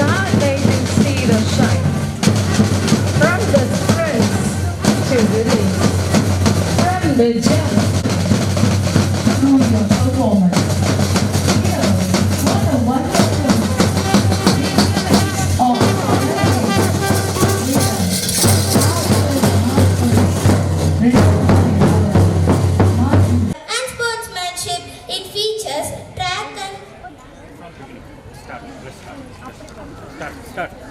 Stargazing steed of shine. From the prince to the least. From the gem to your performance. Here, what a wonderful of and sportsmanship. It features track and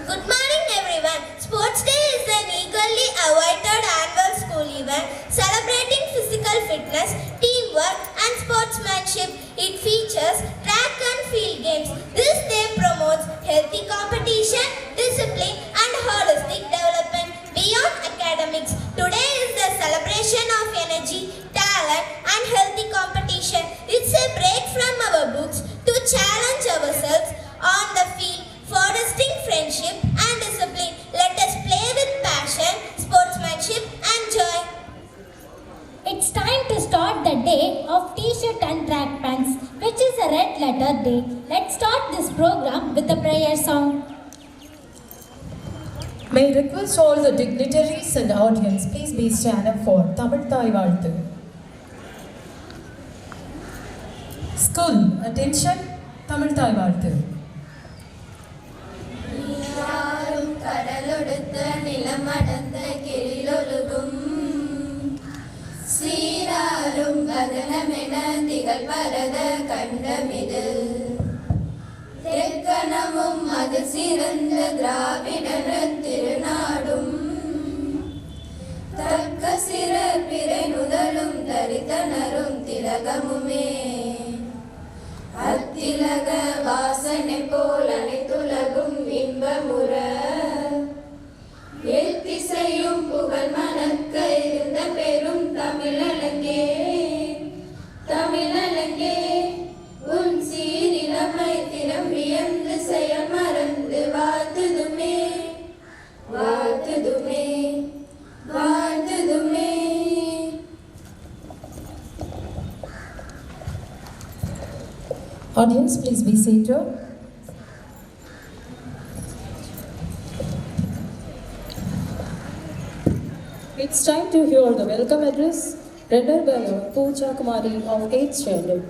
Good morning everyone. Sports Day is an eagerly awaited annual school event celebrating physical fitness, teamwork and sportsmanship. It features track and field games. This day promotes healthy competition, discipline and holistic development beyond academics. Today is the celebration of energy, talent and healthy competition. It's a break from our books to challenge ourselves on the field, fostering friendship and discipline. Let us play with passion, sportsmanship and joy. It's time to start the day of t-shirt and track pants, which is a red letter day. Let's start this program with a prayer song. May request all the dignitaries and audience please be standing for Tamil Thai Vaalthu. School, attention, Tamil Thai Vaalthu. நீராறும் கடலொடுத்த நிலமடந்த கெழிலொழுகும் சீராரும் கதனமென திகழ் பரத கண்டமிது தெற்கணமும் அது சிறந்த திராவிடர் திருநாடும் தக்க சிற பிறை நுதலும் தரித்தனரும் திலகமுமே அத்திலக வாசனை போல் அனைத்துலகும் இன்பமுற எத்திசையும் புகழ் மணக்க இருந்த பெரும் தமிழலங்கே தமிழலங்கே உன் சீரிழமை திறம் வியந்து செயல் மறந்து வாழ்த்துதுமே வாழ்த்துதுமே வாழ்த்துதுமே. Audience, please be seated. It's time to hear the welcome address rendered by Pooja Kumari of 8th standard.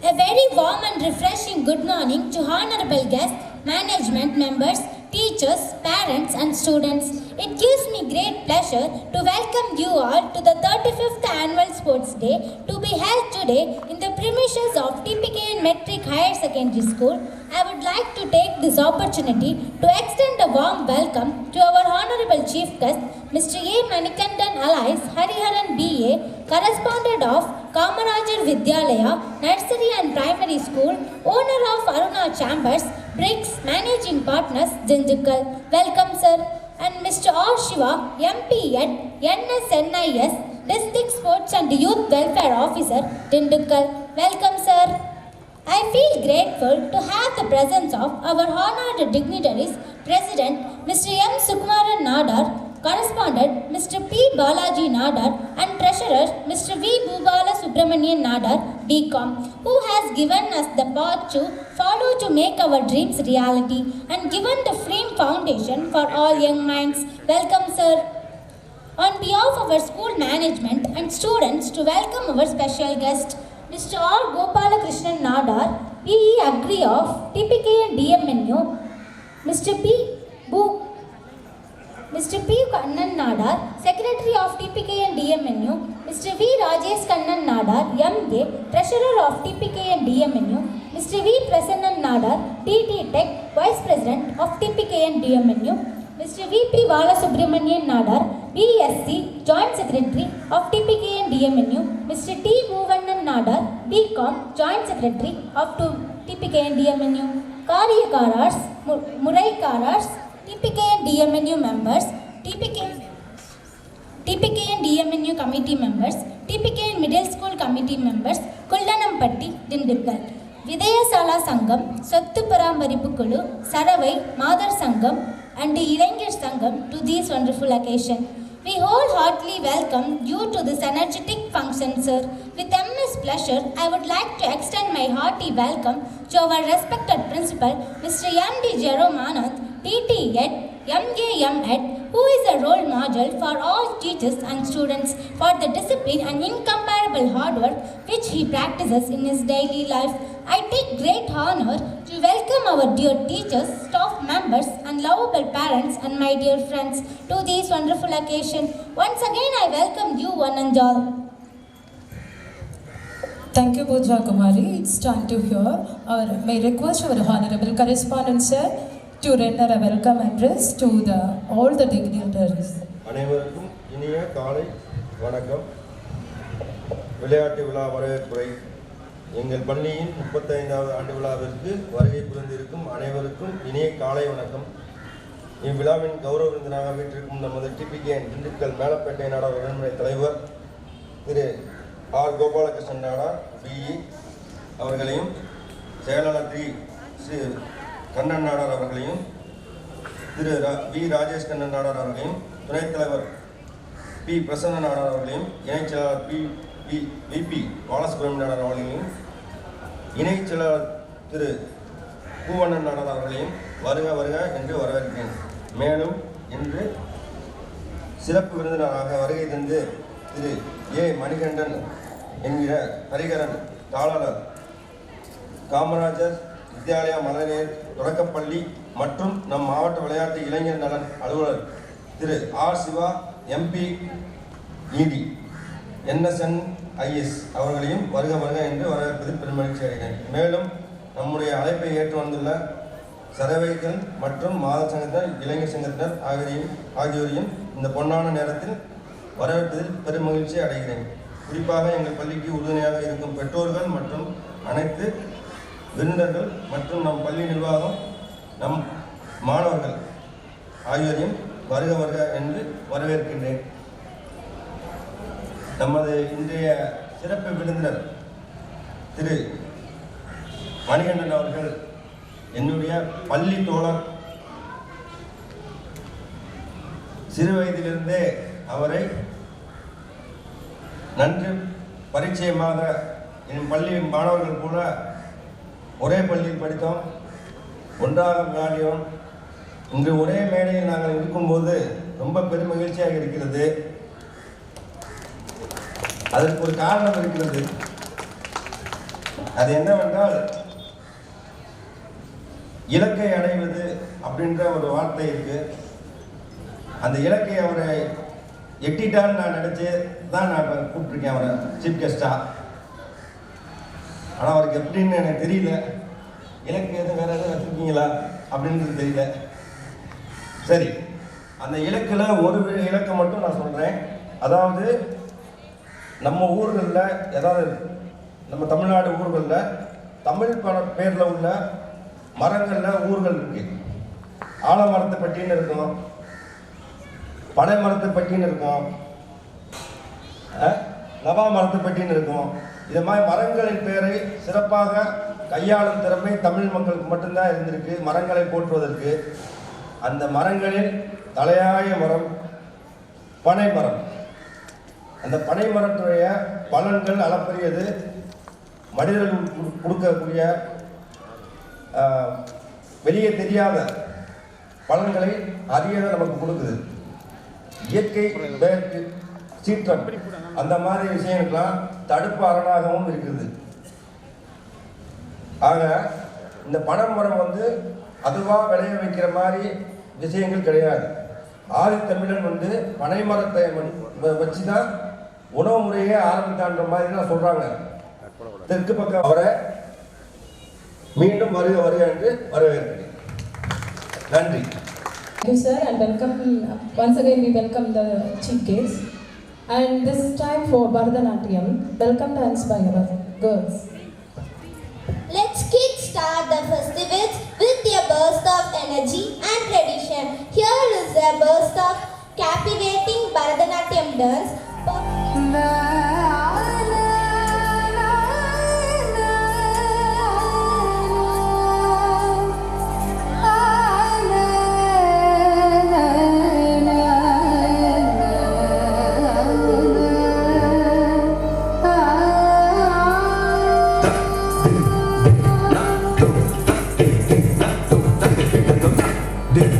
A very warm and refreshing good morning to honorable guests, management members, teachers, parents and students. It gives me great pleasure to welcome you all to the 35th Annual Sports Day to be held today in the premises of TPKN Metric Higher Secondary School. I would like to take this opportunity to extend a warm welcome to our Honorable Chief Guest, Mr. A. Manikandan alias Hariharan B.A., correspondent of Kamarajar Vidyalaya, Nursery and Primary School, owner of Aruna Chambers, BRICS, Managing Partners, Dindigul. Welcome, sir. And Mr. R. Shiva, MP at NSNIS, District Sports and Youth Welfare Officer, Dindigul. Welcome, sir. I feel grateful to have the presence of our honored dignitaries, President Mr. M. Sukumaran Nadar, Correspondent Mr. P. Balaji Nadar and Treasurer Mr. V. Bubala Subramanian Nadar, BCom, who has given us the path to follow to make our dreams reality and given the firm foundation for all young minds. Welcome, sir. On behalf of our school management and students to welcome our special guest, Mr. R. Gopalakrishnan Nadar, PE Agri of TPKN DMNU, Mr. P. Kannan Nadar, Secretary of TPKN DMNU, Mr. V. Rajesh Kannan Nadar, MA, Treasurer of TPKN DMNU, Mr. V. Prasannan Nadar, TT Tech, Vice President of TPKN DMNU, Mr. V. P. Balasubramanian Nadar, BSc, Joint Secretary of TPKN DMNU, Mr. T. Bhuvannan Nadar, BCom, Joint Secretary of TPKN DMNU, Karyakaras, Muraikaras, TPKN DMNU members, TPKN DMNU committee members, TPKN Middle School committee members, Kullanampatti, Dindigul. Vidayasala Sangam, Sattu Paramaripu Kulu, Saravai, Madar Sangam and the Ilangar Sangam to this wonderful occasion. We wholeheartedly welcome you to this energetic function, sir. With immense pleasure, I would like to extend my hearty welcome to our respected principal, Mr. M.D. Jerome Anand, TT Ed, MAM Ed, who is a role model for all teachers and students for the discipline and incomparable hard work which he practices in his daily life. I take great honor to welcome our dear teachers, staff members and lovable parents and my dear friends to this wonderful occasion. Once again I welcome you one and all. Thank you, Pooja Kumari. It's time to hear may I request our Honorable Correspondent Sir to render a welcome address to all the dignitaries. அனைவருக்கும் இனிய காலை வணக்கம். விளையாட்டு விழா வரவேற்புரை. எங்கள் பள்ளியின் 35வது ஆண்டு விழாவிற்கு வருகை புரிந்திருக்கும் அனைவருக்கும் இனிய காலை வணக்கம். இவ்விழாவின் கௌரவ விருந்தினராக வீட்டிற்கும் நமது டிபிகே திண்டுக்கல் மேலப்பேட்டை நாடார் உடன்முறை தலைவர் திரு ஆர் கோபாலகிருஷ்ணன் நாடார் பிஇ அவர்களையும், செயலாளர் ஸ்ரீ கண்ணன் நாடார் அவர்களையும், திரு வி ராஜேஷ் கண்ணன் நாடார் அவர்களையும், துணைத் தலைவர் பி பிரசன்ன நாடார் அவர்களையும், இணைச் செயலாளர் விபி பாலசுப்ரமணியன் நாடார் அவர்களையும், இணைச் செயலாளர் திரு பூவண்ணன் நாடார் அவர்களையும் வருக வருக என்று வரவேற்கிறேன். மேலும் இன்று சிறப்பு விருந்தினராக வருகை தந்து திரு ஏ மணிகண்டன் என்கிற ஹரிகரன் தாளர் காமராஜர் வித்யாலயா மகளிர் தொடக்கப்பள்ளி மற்றும் நம் மாவட்ட விளையாட்டு இளைஞர் நலன் அலுவலர் Thiru R Siva MP ED NSN IS அவர்களையும் வருக வருக என்று வரவேற்பதில் பெருமகிழ்ச்சி அடைகிறேன். மேலும் நம்முடைய அழைப்பை ஏற்று வந்துள்ள சரவைகள் மற்றும் மாத சங்கத்தினர், இளைஞர் சங்கத்தினர் ஆகியோரையும் இந்த பொன்னான நேரத்தில் வரவேற்பதில் பெருமகிழ்ச்சி அடைகிறேன். குறிப்பாக எங்கள் பள்ளிக்கு உறுதுணையாக இருக்கும் பெற்றோர்கள் மற்றும் அனைத்து விருந்தினர்கள் மற்றும் நம் பள்ளி நிர்வாகம், நம் மாணவர்கள் ஆகியோரையும் வருக வருக என்று வரவேற்கின்றேன். நமது இன்றைய சிறப்பு விருந்தினர் திரு மணிகண்டன் அவர்கள் என்னுடைய பள்ளி தோழர். சிறு வயதிலிருந்தே அவரை நன்கு பரிச்சயமாக என் பள்ளி மாணவர்கள் கூட ஒரே பள்ளியில் படித்தோம், ஒன்றாக விளையாடியோம். இன்று ஒரே மேடையில் நாங்கள் இருக்கும்போது ரொம்ப பெரும் மகிழ்ச்சியாக இருக்கிறது. அதற்கு ஒரு காரணம் இருக்கிறது. அது என்னவென்றால், இலக்கை அடைவது அப்படின்ற ஒரு வார்த்தை இருக்கு. அந்த இலக்கை அவரை எட்டிட்டான்னு நான் நினைச்சு தான் நான் கூப்பிட்டுருக்கேன் அவரை சீஃப் கெஸ்டா. ஆனால் அவருக்கு எப்படின்னு எனக்கு தெரியல. இலக்கு எதுவும் வேற எதுவும் வச்சுருக்கீங்களா அப்படின்றது தெரியல. சரி, அந்த இலக்கில் ஒரு இலக்கை மட்டும் நான் சொல்கிறேன். அதாவது நம்ம ஊர்களில், ஏதாவது நம்ம தமிழ்நாடு ஊர்களில் தமிழ் பேரில் உள்ள மரங்களில் ஊர்கள் இருக்கு. ஆலமரத்தை பட்டின்னு இருக்கும், பனை மரத்தை பட்டின்னு இருக்கும், நவா மரத்தை பட்டின்னு இருக்கும். இது மாதிரி மரங்களின் பெயரை சிறப்பாக கையாளும் திறமை தமிழ் மக்களுக்கு மட்டும்தான் இருந்திருக்கு, மரங்களை போற்றுவதற்கு. அந்த மரங்களில் தலையாய மரம் பனை மரம். அந்த பனை மரத்துடைய பலன்கள் அளப்பரியது. மனிதர்கள் கொடுக்கக்கூடிய வெளியே தெரியாத பலன்களை அறிய நமக்கு கொடுக்குது. இயற்கை சீற்றம் அந்த மாதிரி விஷயங்கள்லாம் தடுப்பு அரணாகவும் இருக்குது. ஆக இந்த பனை மரம் அதுவாக விளைய வைக்கிற மாதிரி விஷயங்கள் கிடையாது. ஆதித்தமிழன் பனை மரத்தை வச்சு தான் உணவு முறையே ஆரம்பித்தான்ற மாதிரி தான் சொல்றாங்க. தெற்கு பக்கம் அவரை மீண்டும் வருக வருக என்று வரவேற்கிறேன். நன்றி. Thank you, sir, and welcome. Once again, we welcome the chief guest. And this is time for Bharatanatyam. Welcome dance by our girls. Let's kickstart the festivals with a burst of energy and tradition. Here is a burst of captivating Bharatanatyam dance. Did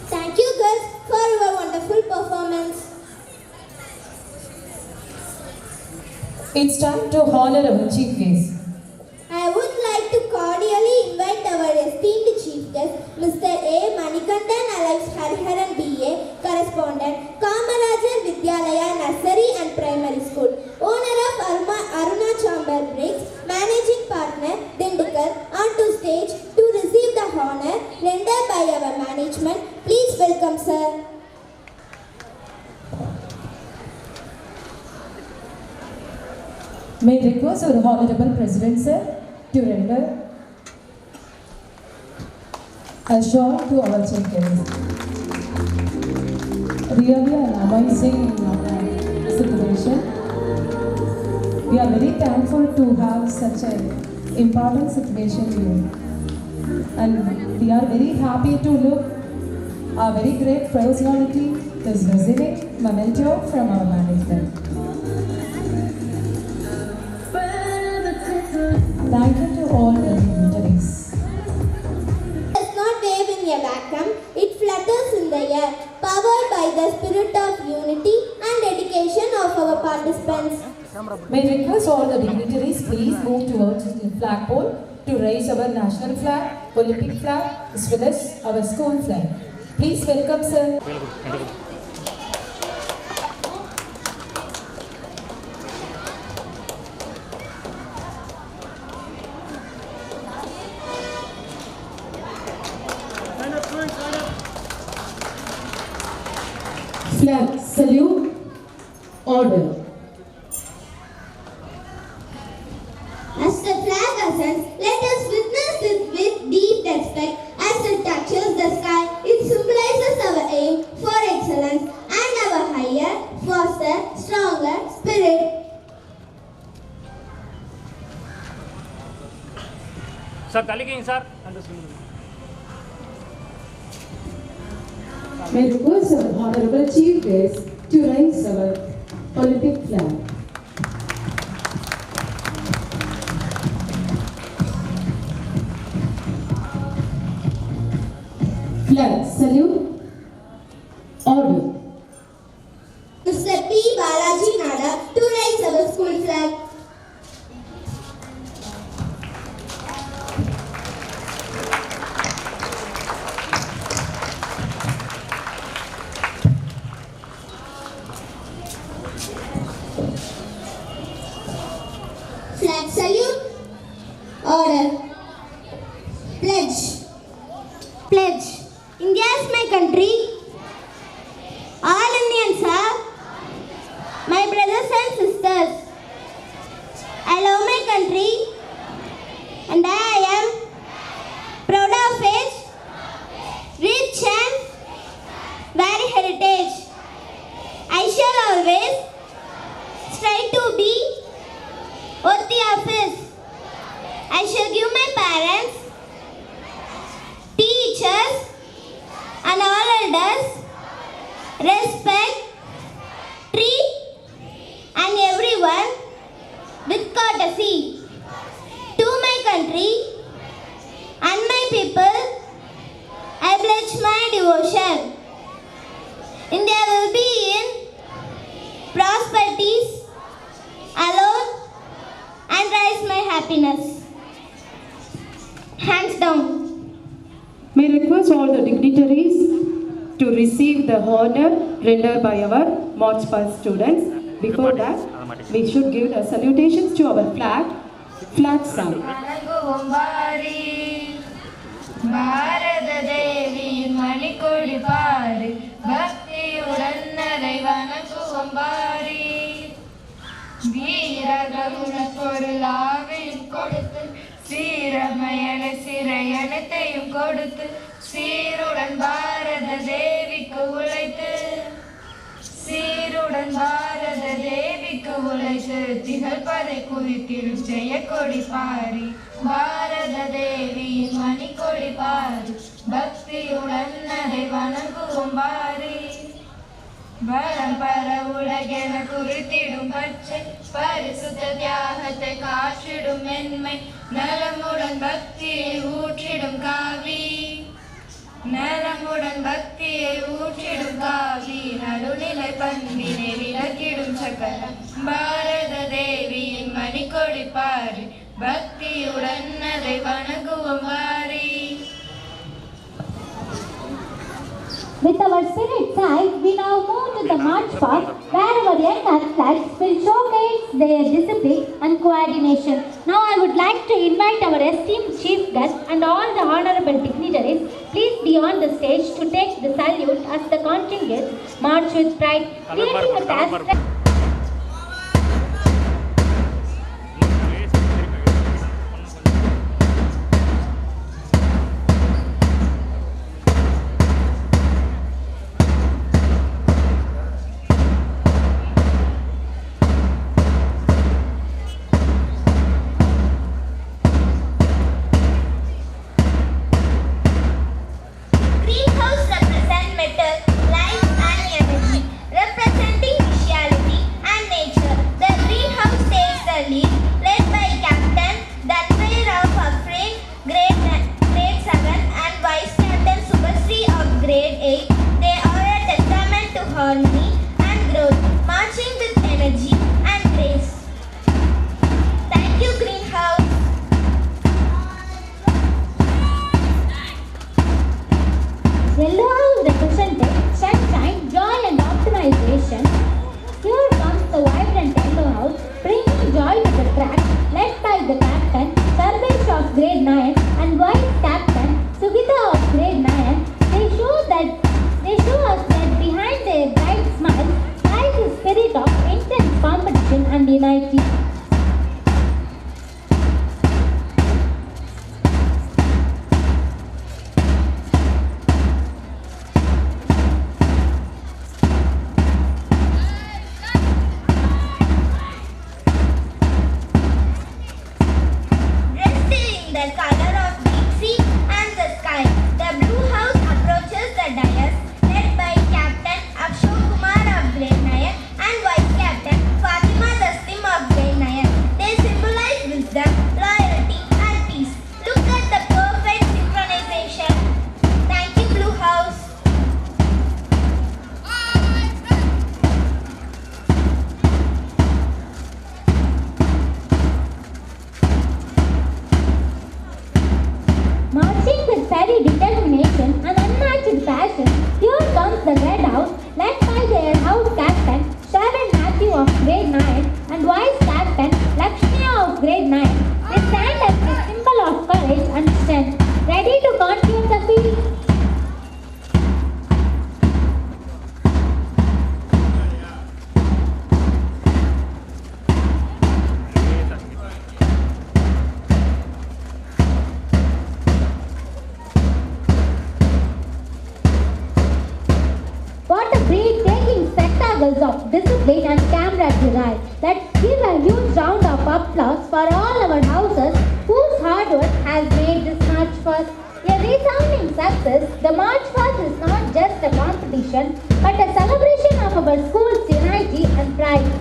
Thank you girls for your wonderful performance. It's time to honor our chief guest. I would like to cordially invite our esteemed chief guest, Mr. A. Manikandan Alex Hariharan B.A., correspondent, Kamarajan Vidyalaya Nursery and Primary School, owner of Aruna Chamber Bricks, managing partner, Dindukar, onto stage to receive the honor rendered by our management. Please welcome, sir. May I request our Honorable President, sir, to render a shot to our chief guest. Really an amazing situation. We are very thankful to have such an important situation here. And we are very happy to look a very great personality is receiving memento from our management. Thank you to all the dignitaries. Does not wave in a vacuum, it flutters in the air, powered by the spirit of unity and dedication of our participants. May I request all the dignitaries please move towards the flagpole to raise our national flag, Olympic flag, as well as our school flag. Please welcome, sir. Flag salute, order. As the flag ascends, let us witness it with deep respect as it touches the sky. It symbolizes our aim for excellence and our higher, faster, stronger spirit. Sir, Kaliking, sir. May I request our Honorable Chief Guest to raise our Olympic flag. Flag salute, order. Mr. P. Balaji Nada to raise our school flag. Flag salute, order. Pledge. Pledge. India is my country. All Indians are my brothers and sisters. I love my country and I am proud of its rich and varied heritage. I shall always strive to be worthy of it. I shall give my parents, teachers, and all elders respect, treat, and everyone with courtesy. To my country and my people, I pledge my devotion. India will be in prosperities alone and rise my happiness. Hands down. May I request all the dignitaries to receive the honor rendered by our March Past students. Before that, we should give the salutations to our flag song. பாரத தேவியின் மணிக்கொடி பாரு, பக்தியுடன் அதை வணங்குவோம் பாரி. வீரர்கள் பொருளாவின் கொடுத்து, சீரமையன சிறையனத்தையும் கொடுத்து, சீருடன் பாரத தேவிக்கு உழைத்து, சீருடன் பாரத தேவிக்கு உழைத்து, திகழ்பதை குறித்திடும் செய்யக்கொடி பாரி. பாரத தேவியின் மணிக்கொடி பாரி, பக்தியுடன் அதை வணங்குவோம் பாரி. வரம் பர உலகென குறித்திடும் பச்சை, பரிசுத்த தியாகத்தை காற்றிடும் மென்மை, நலமுடன் பக்தியை ஊற்றிடும் காவி, நலமுடன் பக்தியை ஊற்றிடும் காவி, நடுநிலை பண்பினை விளக்கிடும் சக்கரம். பாரத தேவியின் மணிக்கொடி பாரி, பக்தியுடன் அதை வணங்குவோம் வாரி. With our spirits high, we now move to the march past, where our young athletes will showcase their discipline and coordination. Now I would like to invite our esteemed chief guest and all the honorable dignitaries, please be on the stage to take the salute as the contingent march with pride, creating a task. Greenhouse represent metal, life and energy, representing visuality and nature. The greenhouse takes the lead, led by Captain Danveer of Afrin, grade 7 and Vice Captain Subhasri of grade 8. They are a testament to harmony and growth, marching with energy and grace. Thank you, Greenhouse. Yellow House represented sunshine, joy and optimization. Here comes the vibrant Yellow House, bringing joy to the track, led by the captain, Sarvesh of grade 9 and vice captain, Sugita of grade 9. They show us that behind their bright smile lies a spirit of intense competition and unity. Dressed in the color of deep sea and the sky, the blue house approaches the dais, led by Captain Akshok Kumar of grade 9 and Vice Captain Fatima Dastim of grade 9. They symbolize wisdom, loyalty and peace. Look at the perfect synchronization. Thank you, Blue House. Marching with fairy determination and unmatched passion, here comes the Red House, led by their house captain, Sharon Matthew of grade 9 and vice captain, Lakshmi of grade 9. They stand as a symbol of courage and strength, ready to continue the field. What a breathtaking spectacles of discipline and camaraderie. Let's give a huge round of applause for all our houses whose hard work has made this March Past a resounding success. The March Past is not just a competition but a celebration of our school's unity and pride.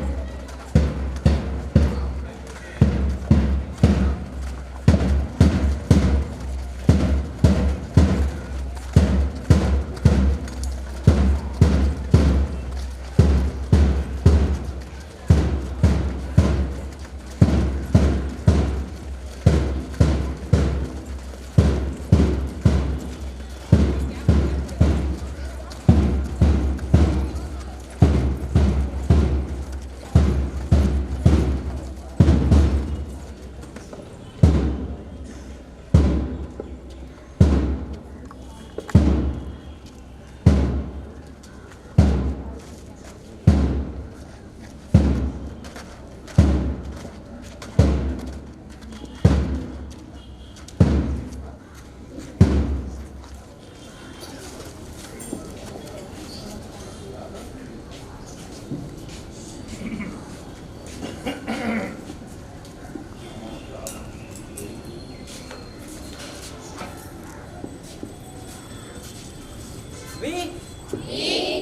We,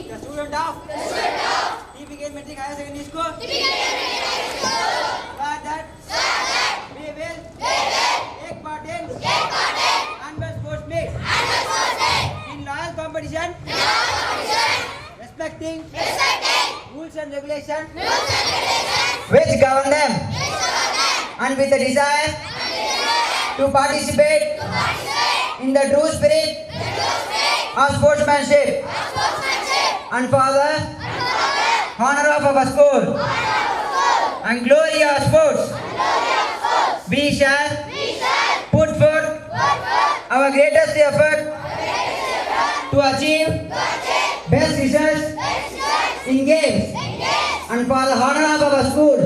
the student of TPK Metric Higher Secondary School, swear that we will take part in annual sports meet in loyal competition, respecting rules and regulations which govern them, and with a desire to participate in the true spirit of sportsmanship and for the honor of our school and glory of sports, we shall put forth our greatest effort to achieve best results in games and for the honor of our school.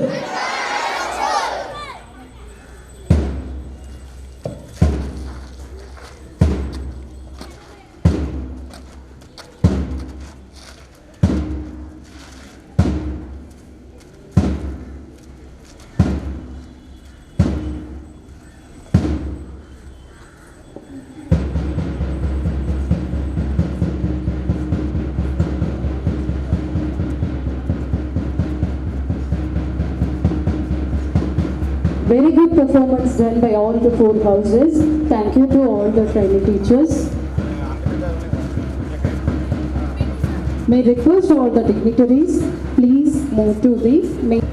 Very good performance done by all the 4 houses. Thank you to all the training teachers. May I request all the dignitaries, please move to the main.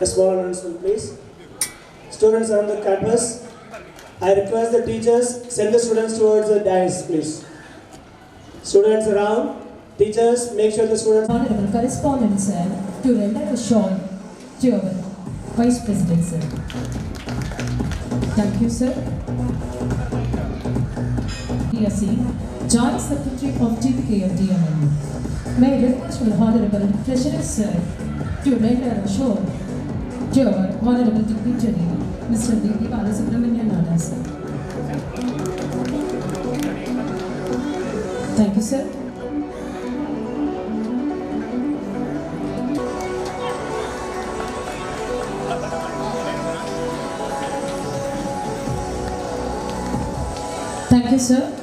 A small announcement, please. Students on the campus, I request the teachers send the students towards the dais, please. Students around, teachers, make sure the students. Honorable correspondent sir, to render a shawl to our Vice President sir. Thank you sir. PSC, Joint Secretary of TPK of DMNU. May I request our Honorable Treasurer sir to render a shawl to our Honorable Dignitary Mr. D.P. Balasubramanian Nada sir. Thank you sir. Thank you sir.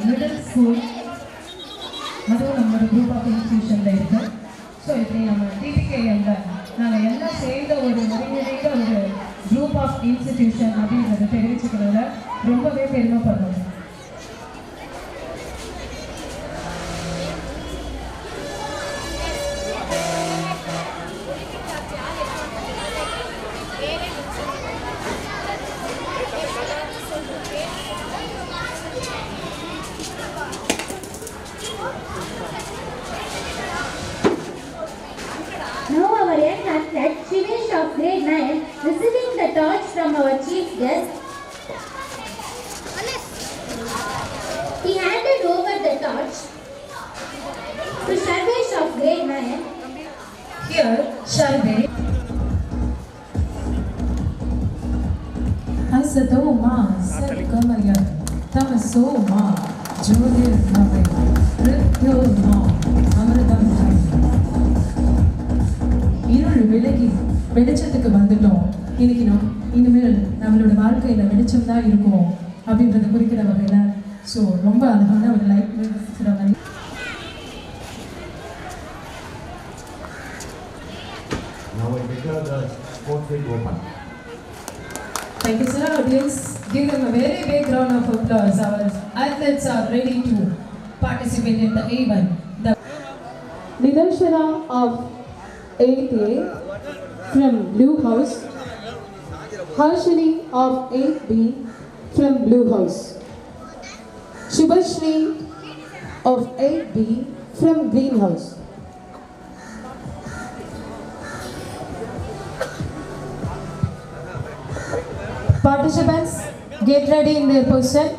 Middle school, அதுவும் நம்மளோட group of இன்ஸ்டிடியூஷனில் இருக்கு. So இப்படி நம்ம டிபிகேஎல்ல நாங்கள் எல்லாம் சேர்ந்த ஒரு ஒருங்கிணைந்த ஒரு குரூப் ஆஃப் இன்ஸ்டிடியூஷன் அப்படின்றத தெரிவிச்சுக்கிறதுல ரொம்பவே பெருமைப்படுறோம். Now our young athlete Shivesh of grade 9 receiving the torch from our chief guest. He handed over the torch to Shivesh of grade 9. Here, Shivesh. Asadoma Satkamaya Tamasoma Jyotirgamaya Rityoma Amritam Thai. இருள் விலகி வெளிச்சத்துக்கு வந்துட்டோம். இன்னைக்கு இனிமேல் நம்மளோட வாழ்க்கையில் வெளிச்சம் தான் இருக்கும் அப்படின்றத குறிக்கிற வகையில் ஸோ ரொம்ப அழகான ஒரு லைஃப் மாதிரி. Now I declare the sports field open. Thank you sir. Please give them a very big round of applause. Our athletes are ready to participate in the event. The Nidarshana of 8A from Blue House, Harshini of 8B from Blue House, Shubhashri of 8B from Green House. Participants, get ready in their position.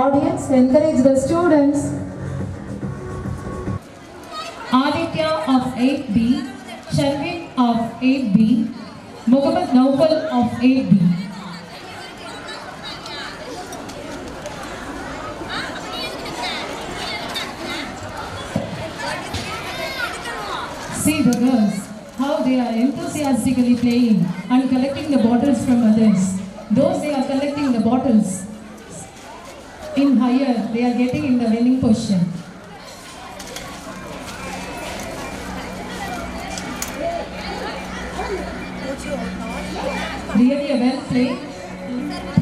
Audience, encourage the students 8B, Sharvin of 8B, Muhammad Naufal of 8B. See the girls, how they are enthusiastically playing and collecting the bottles from others. Those they are collecting the bottles in higher, they are getting in the winning position. Really a well played.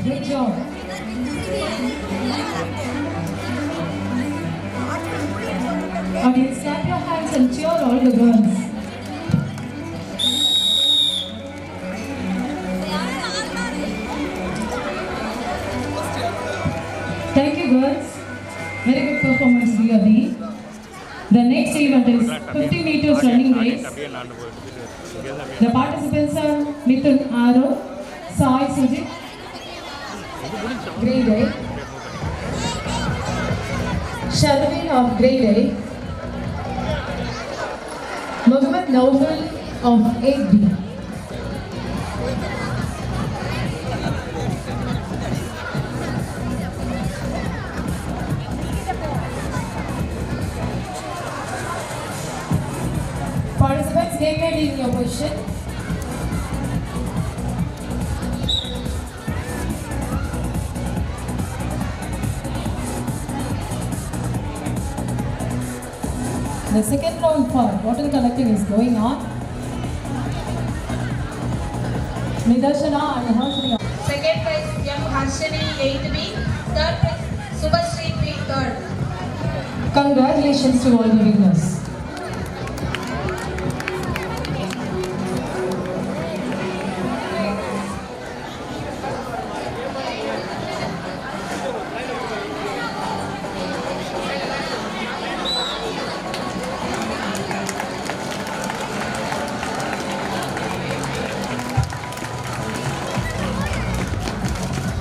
Good job. Audience, clap your hands and cheer all the girls. Thank you girls. Very good performance really. The next event is 50 meters running race. The participants are Mithun Aro, Sai Sujit, grade A, Sharvin of grade A, Muhammad Naufal of 8B. Participants, get ready in your position. The second round for bottle collecting is going on. Nidarshana and Harshini. Second prize M. Harshini 8B. Third prize Subhashri P. Third. Congratulations to all the winners.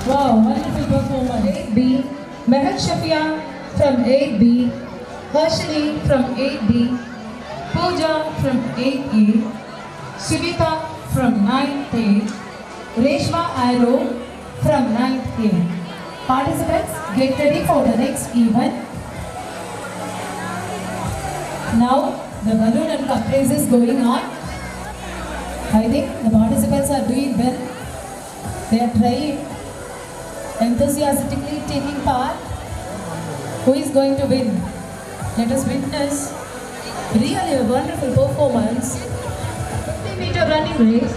Wow, wonderful performance. 8B, Mehat Shafia from 8B, Harshini from 8B, Pooja from 8A, Suvita from 9th A, Reshma Arrow from 9th A. Participants, get ready for the next event. Now, the balloon and cup race is going on. I think the participants are doing well. They are trying, enthusiastically taking part. Who is going to win? Let us witness really a wonderful performance. 50-meter running race.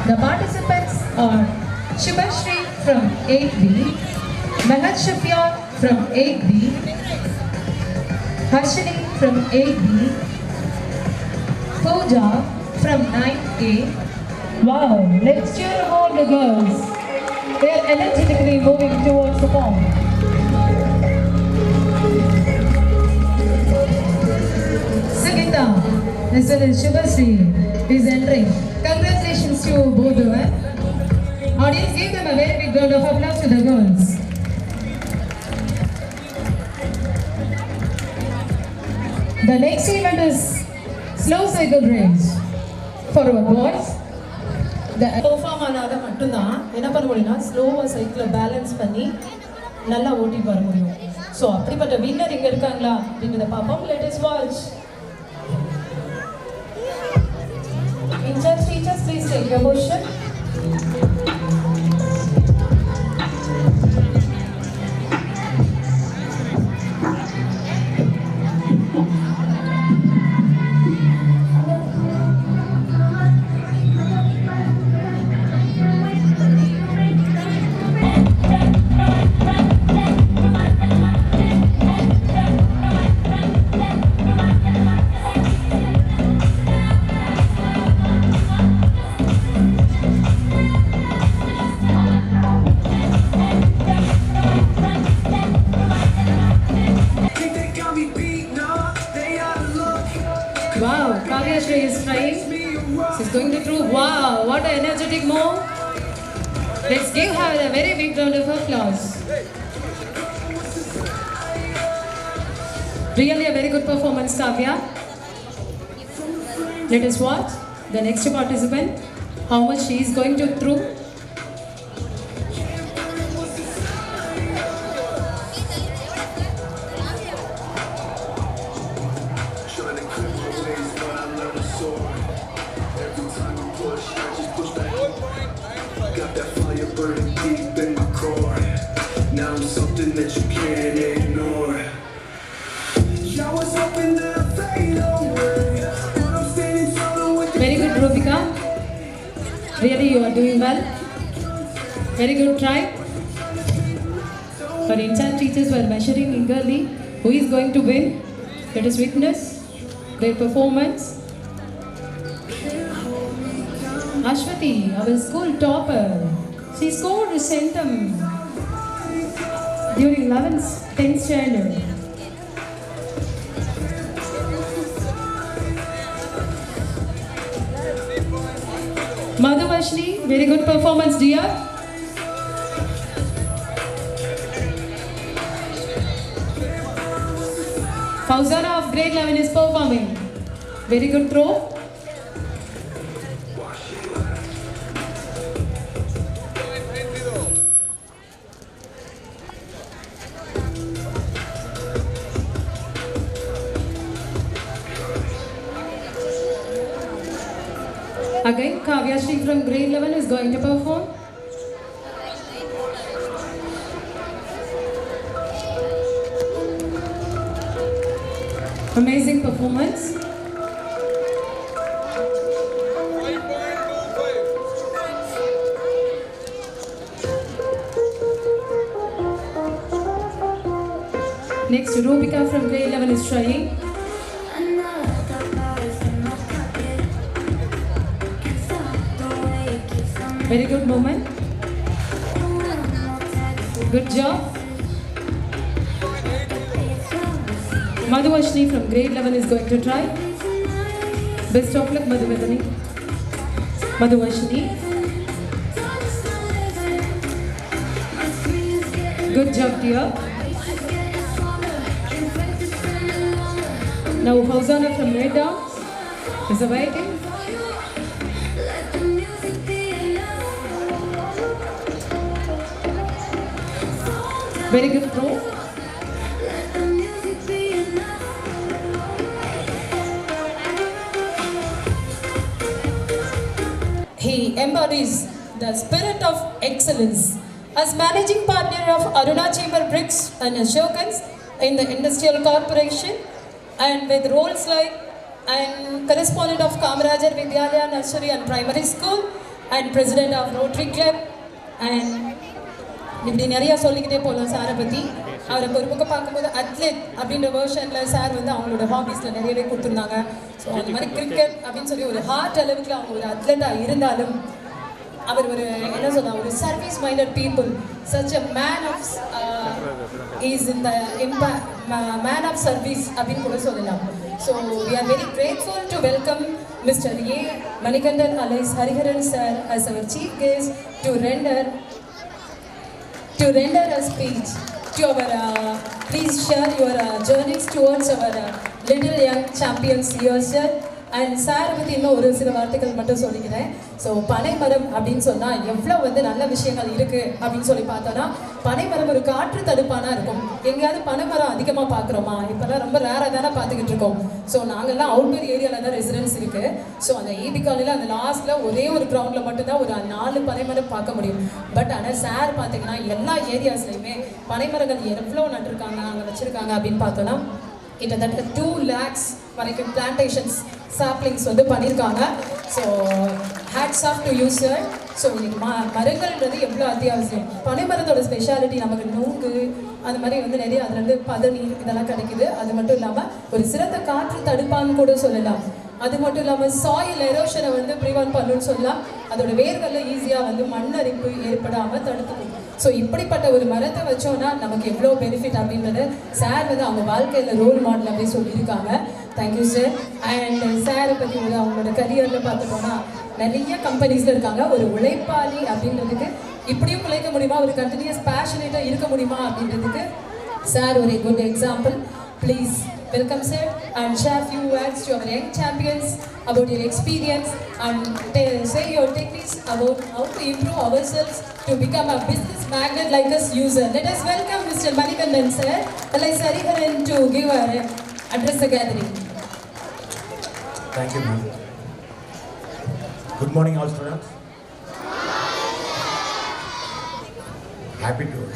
The participants are Shubhashri from 8B, Mehat Shafia from 8B, Harshini from 8B, Pooja from 9A. Wow, let's cheer all the girls. They are energetically moving towards the pond. Sugita, as well as Shubhashri, is entering. Congratulations to both of them. Audience, give them a very big round of applause to the girls. The next event is slow cycle race for our boys. Perform ஆனால் மட்டும்தான் என்ன பண்ண முடியும்னா ஸ்லோவாக சைக்கிளை balance பண்ணி நல்லா ஓட்டிட்டு வர முடியும். ஸோ அப்படிப்பட்ட வின்னர் இங்கே இருக்காங்களா அப்படின்றத பார்ப்போம். Let us watch. In-charge teachers please take your position. Wow, Kavya Shri is trying. She's going to throw. Wow, what an energetic move. Let's give her a very big round of applause. Really a very good performance, Kavya. Let us watch the next participant, how much she is going to throw. Now I'm something that you can't ignore. I was hoping that I'd fade away, but I'm standing taller with the Very good, Rupika. Really, you are doing well. Very good try. Our in-charge teachers were measuring eagerly who is going to win. Let us witness their performance. Ashwati, our school topper, she scored a centum during 11th, 10th standard. Madhuvashni, very good performance, dear. Fauzana of grade 11 is performing. Very good throw. Again, Kavya Shree from grade 11 is going to perform. Amazing performance. Next, Rupika from grade 11 is trying. Very good moment. Good job. Madhuvashni from grade 11 is going to try. Best of luck, Madhuvashni. Good job, dear. Now Fauzana from Red Downs is awaiting. Very good throw. He embodies the spirit of excellence. As managing partner of Aruna Chamber Bricks and Ashokans in the Industrial Corporation, and with roles like and correspondent of Kamarajar Vidyalaya Nursery and Primary School, and president of Rotary Club, and இப்படி நிறைய சொல்லிக்கிட்டே போகலாம் சாரை பற்றி. அவரை ஒரு பக்கம் பார்க்கும்போது அத்லெட் அப்படின்ற வேர்ஷனில் சார் வந்து அவங்களோட ஹாபீஸில் நிறையவே கொடுத்துருந்தாங்க. ஸோ அந்த மாதிரி கிரிக்கெட் அப்படின்னு சொல்லி ஒரு ஹார்ட் அளவுக்கு அவங்க ஒரு அத்லெட்டாக இருந்தாலும் அவர் ஒரு என்ன சொல்லலாம், ஒரு service minded people, such a man of is இந்த மேன் ஆஃப் சர்வீஸ் அப்படின்னு கூட சொல்லலாம். So we are very grateful to welcome mister A Manikandan alias Hariharan sir as our chief guest to render a speech to our please share your journeys towards our little young champions here, sir. And சாரை பற்றி இன்னும் ஒரு சில வார்த்தைகள் மட்டும் சொல்லிக்கிறேன். So பனைமரம் அப்படின்னு சொன்னால் எவ்வளோ வந்து நல்ல விஷயங்கள் இருக்குது அப்படின்னு சொல்லி பார்த்தோன்னா, பனைமரம் ஒரு காற்று தடுப்பானா இருக்கும். எங்கேயாவது பனைமரம் அதிகமாக பார்க்குறோமா? இப்போல்லாம் ரொம்ப ரேராக தானே பார்த்துக்கிட்டு இருக்கோம். ஸோ நாங்கள்லாம் அவுட்டர் ஏரியாவில் தான் ரெசிடென்ஸ் இருக்குது. ஸோ அந்த ஏபி காலையில் அந்த லாஸ்ட்டில் ஒரே ஒரு கிரவுண்டில் மட்டும்தான் ஒரு 4 பனைமரம் பார்க்க முடியும். பட் ஆனால் சார் பார்த்தீங்கன்னா எல்லா ஏரியாஸ்லையுமே பனைமரங்கள் எவ்வளோ நட்டுருக்காங்க, அங்கே வச்சுருக்காங்க அப்படின்னு பார்த்தோன்னா கிட்டத்தட்ட 2 lakhs வரைக்கும் பிளான்டேஷன்ஸ் சாப்ளிங்ஸ் வந்து பண்ணியிருக்காங்க. So hats off to you sir. So இன்னைக்கு மரங்கள்ன்றது எவ்வளோ அத்தியாவசியம். பனைமரத்தோட ஸ்பெஷாலிட்டி நமக்கு நூங்கு அந்த மாதிரி வந்து நிறைய அதுலேருந்து பதநீர் இதெல்லாம் கிடைக்குது. அது மட்டும் இல்லாமல் ஒரு சிறந்த காற்று தடுப்பான்னு கூட சொல்லலாம். அது மட்டும் இல்லாமல் சாயில் எரோஷனை வந்து ப்ரிவென்ட் பண்ணணும்னு சொல்லலாம். அதோட வேர்களில் ஈஸியாக வந்து மண்ணரிப்பு ஏற்படாமல் தடுத்துக்கும். ஸோ இப்படிப்பட்ட ஒரு மரத்தை வச்சோன்னா நமக்கு எவ்வளோ பெனிஃபிட் அப்படின்றத சார் வந்து அவங்க வாழ்க்கையில் ரோல் மாடலாகவே சொல்லியிருக்காங்க. Thank you sir. அண்ட் சாரை பற்றி வந்து அவங்களோட கரியரில் பார்த்துட்டோன்னா நிறைய கம்பெனிஸில் இருக்காங்க. ஒரு உழைப்பாளி அப்படின்றதுக்கு இப்படியும் உழைக்க முடியுமா, ஒரு கண்டினியூஸ் பேஷனேட்டாக இருக்க முடியுமா அப்படின்றதுக்கு சார் ஒரு good example. Please welcome sir and share few words to our young champions about your experience and say your techniques about how to improve ourselves to become a business magnet like us user. Let us welcome Mr. Manikandan sir, L.I. Sariharan to give our address the gathering. Thank you, ma'am. Good morning, all students.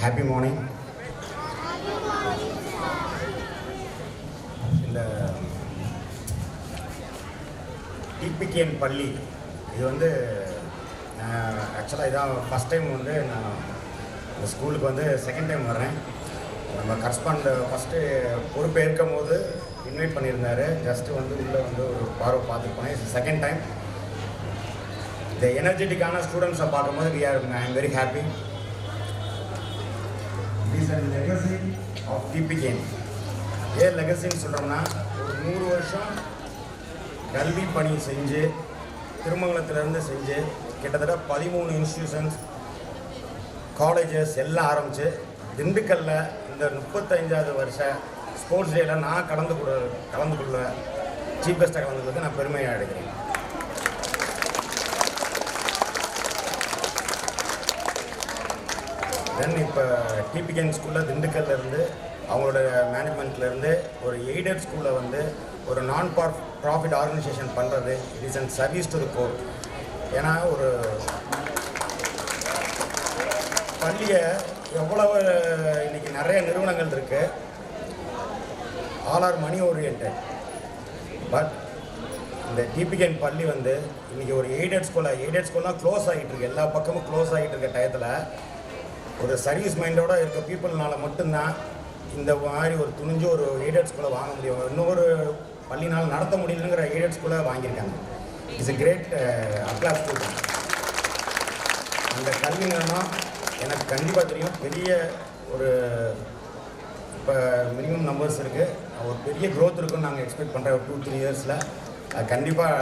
Happy morning. இந்த TPKN பள்ளி இது வந்து ஆக்சுவலாக இதான் first time வந்து நான் இந்த ஸ்கூலுக்கு வந்து செகண்ட் டைம் வர்றேன். நம்ம கரஸ்பாண்ட் ஃபஸ்ட்டு பொறுப்பேற்கும் போது இன்வைட் பண்ணியிருந்தாரு. ஜஸ்ட்டு வந்து உள்ளே வந்து ஒரு பார்வை பார்த்துட்டு போனேன். செகண்ட் டைம் இந்த எனர்ஜெட்டிக்கான ஸ்டூடெண்ட்ஸை பார்க்கும்போது I am very happy. Is a legacy of TPKN. ஏன் லெகசின்னு சொல்கிறோம்னா ஒரு 100 வருஷம் கல்வி பணி செஞ்சு திருமங்கலத்திலேருந்து செஞ்சு கிட்டத்தட்ட 13 இன்ஸ்டியூஷன்ஸ் காலேஜஸ் எல்லாம் ஆரம்பித்து திண்டுக்கல்ல இந்த 35வது வருஷ ஸ்போர்ட்ஸ் டேல நான் கலந்து கொள்ள சீஃப் கெஸ்ட்டாக கலந்துக்கிறது நான் பெருமையாக எடுக்கிறேன். தென் இப்போ டிபிகேஎன் ஸ்கூலில் திண்டுக்கல்லேருந்து அவங்களோட மேனேஜ்மெண்ட்லேருந்து ஒரு எய்டட் ஸ்கூலில் வந்து ஒரு நான் ப்ராஃபிட் ஆர்கனைசேஷன் பண்ணுறது it is and service to the core. ஏன்னா ஒரு பள்ளியை எவ்வளவு இன்றைக்கி நிறைய நிறுவனங்கள் இருக்குது, all are money orient. But இந்த டிபிகேஎன் பள்ளி வந்து இன்றைக்கி ஒரு எய்டட் ஸ்கூல்லாம் க்ளோஸ் ஆகிட்டு இருக்கு, எல்லா பக்கமும் க்ளோஸ் ஆகிட்டு இருக்க டயத்தில் ஒரு சர்வீஸ் மைண்டோடு இருக்க பீப்புள்னால மட்டும்தான் இந்த மாதிரி ஒரு துணிஞ்சு ஒரு எய்டட் ஸ்கூலை வாங்க முடியும். இன்னொரு பள்ளினால் நடத்த முடியலங்கிற எய்டட் ஸ்கூலை வாங்கியிருக்காங்க. It's a great applause to them. அந்த கல்வி நிறுவனம் எனக்கு கண்டிப்பாக தெரியும். பெரிய ஒரு இப்போ மினிமம் நம்பர்ஸ் இருக்குது, ஒரு பெரிய க்ரோத் இருக்குன்னு நாங்கள் எக்ஸ்பெக்ட் பண்ணுறேன். ஒரு 2-3 இயர்ஸில் அது கண்டிப்பாக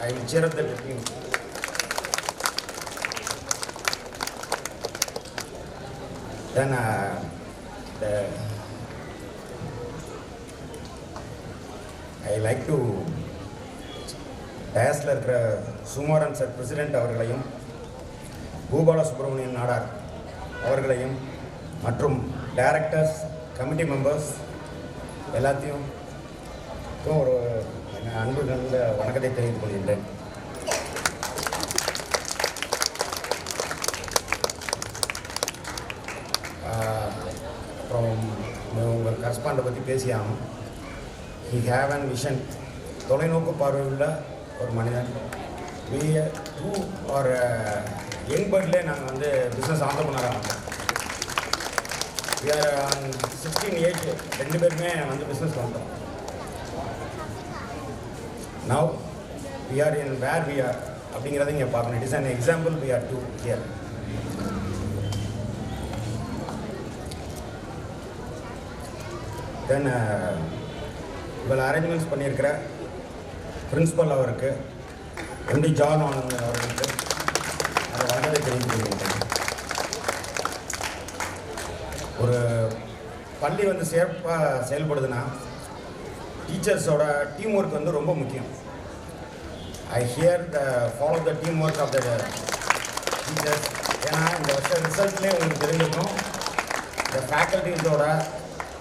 I will cheer up the team. Then I like to டயஸில் இருக்கிற சுமாரன் சார் பிரசிடெண்ட் அவர்களையும் பூபால சுப்பிரமணியன் நாடார் அவர்களையும் மற்றும் டைரக்டர்ஸ் கமிட்டி மெம்பர்ஸ் எல்லாத்தையும் ஒரு அன்பு நல்ல வணக்கத்தை தெரிவித்துக் கொள்கின்றேன். அப்புறம் உங்கள் கரஸ்பாண்டை பற்றி பேசியாகும். ஹி ஹேவ் அன் விஷன், தொலைநோக்கு பார்வையுள்ள ஒரு மனிதன். வி டூ ஒரு யங் பேர்ட்லேயே நாங்கள் வந்து பிஸ்னஸ் ஆண்டர்ப்ரனர் ஆனோம். வி ஆர் 16 ஏஜ், 2 பேருமே வந்து பிஸ்னஸ் பண்ணுறோம். Now we are in where we are அப்படிங்கிறத இங்கே பார்க்கணும். It is an example we are two here. Then இவ்வளோ அரேஞ்ச்மெண்ட்ஸ் பண்ணியிருக்கிற பிரின்ஸிபல் அவருக்கு, எம்டி ஜான் ஆனந்த் அவர்களுக்கு அதை வணக்கத்தை தெரிவித்துக்கொள்கிறேன். ஒரு பள்ளி வந்து சிறப்பாக செயல்படுதுன்னா டீச்சர்ஸோட டீம் ஒர்க் வந்து ரொம்ப முக்கியம். I here follow the team work of the teachers. ஏன்னா இந்த வருஷம் ரிசல்ட்லேயே உங்களுக்கு தெரிஞ்சிருக்கும் இந்த ஃபேக்கல்ட்டிஸோட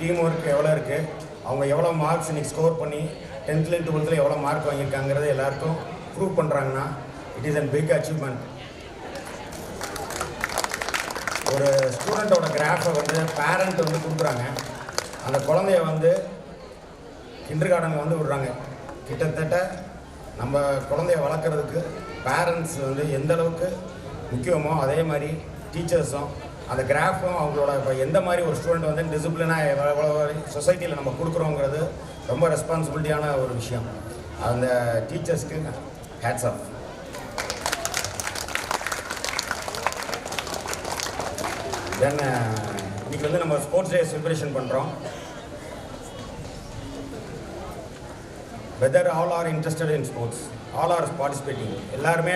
டீம் ஒர்க் எவ்வளோ இருக்குது, அவங்க எவ்வளோ மார்க்ஸ் இன்றைக்கி ஸ்கோர் பண்ணி 10th 12th எவ்வளோ மார்க் வாங்கியிருக்காங்கிறத எல்லாருக்கும் ப்ரூவ் பண்ணுறாங்கன்னா it is an big achievement. ஒரு ஸ்டூடெண்ட்டோட கிராஃபை வந்து பேரண்ட் வந்து கொடுக்குறாங்க, அந்த குழந்தைய வந்து கிண்டர் கார்டனில் வந்து விடுறாங்க. கிட்டத்தட்ட நம்ம குழந்தைய வளர்க்குறதுக்கு பேரண்ட்ஸ் வந்து எந்த அளவுக்கு முக்கியமோ அதே மாதிரி டீச்சர்ஸும் அந்த கிராஃபும் அவங்களோட இப்போ எந்த மாதிரி ஒரு ஸ்டூடெண்ட் வந்து டிசிப்ளினாக எவ்வளோ சொசைட்டியில் நம்ம கொடுக்குறோங்கிறது ரொம்ப ரெஸ்பான்சிபிலிட்டியான ஒரு விஷயம். அந்த டீச்சர்ஸ்க்கு ஹேட்ஸ் ஆஃப். தென் இன்றைக்கி வந்து நம்ம ஸ்போர்ட்ஸ் டே செலிப்ரேஷன் பண்ணுறோம். Whether all are interested in sports, all are participating, எல்லாருமே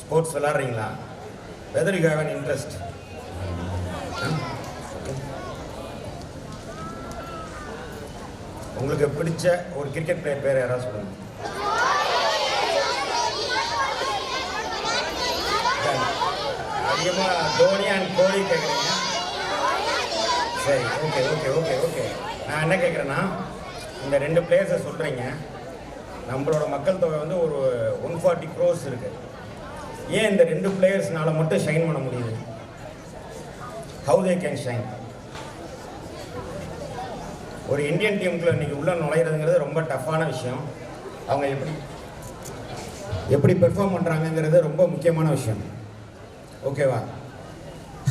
ஸ்போர்ட்ஸ் விளாட்றீங்களா? Whether you have an interest. உங்களுக்கு பிடிச்ச ஒரு கிரிக்கெட் பிளேயர் பேர் யாராவது சொல்லுங்கள். அதிகமாக தோனி அண்ட் கோலி கேட்குறீங்க. சரி, ஓகே ஓகே ஓகே ஓகே. நான் என்ன கேட்குறேன்னா, இந்த 2 பிளேயர்ஸை சொல்கிறீங்க. நம்மளோட மக்கள் தொகை வந்து ஒரு 140 crores இருக்குது. ஏன் இந்த 2 பிளேயர்ஸ்னால மட்டும் ஷைன் பண்ண முடியுது? How they can shine? ஒரு இந்தியன் டீமுக்குள்ள இன்றைக்கி உள்ள நுழையிறதுங்கிறது ரொம்ப டஃப்பான விஷயம். அவங்க எப்படி பெர்ஃபார்ம் பண்ணுறாங்கங்கிறது ரொம்ப முக்கியமான விஷயம். ஓகேவா?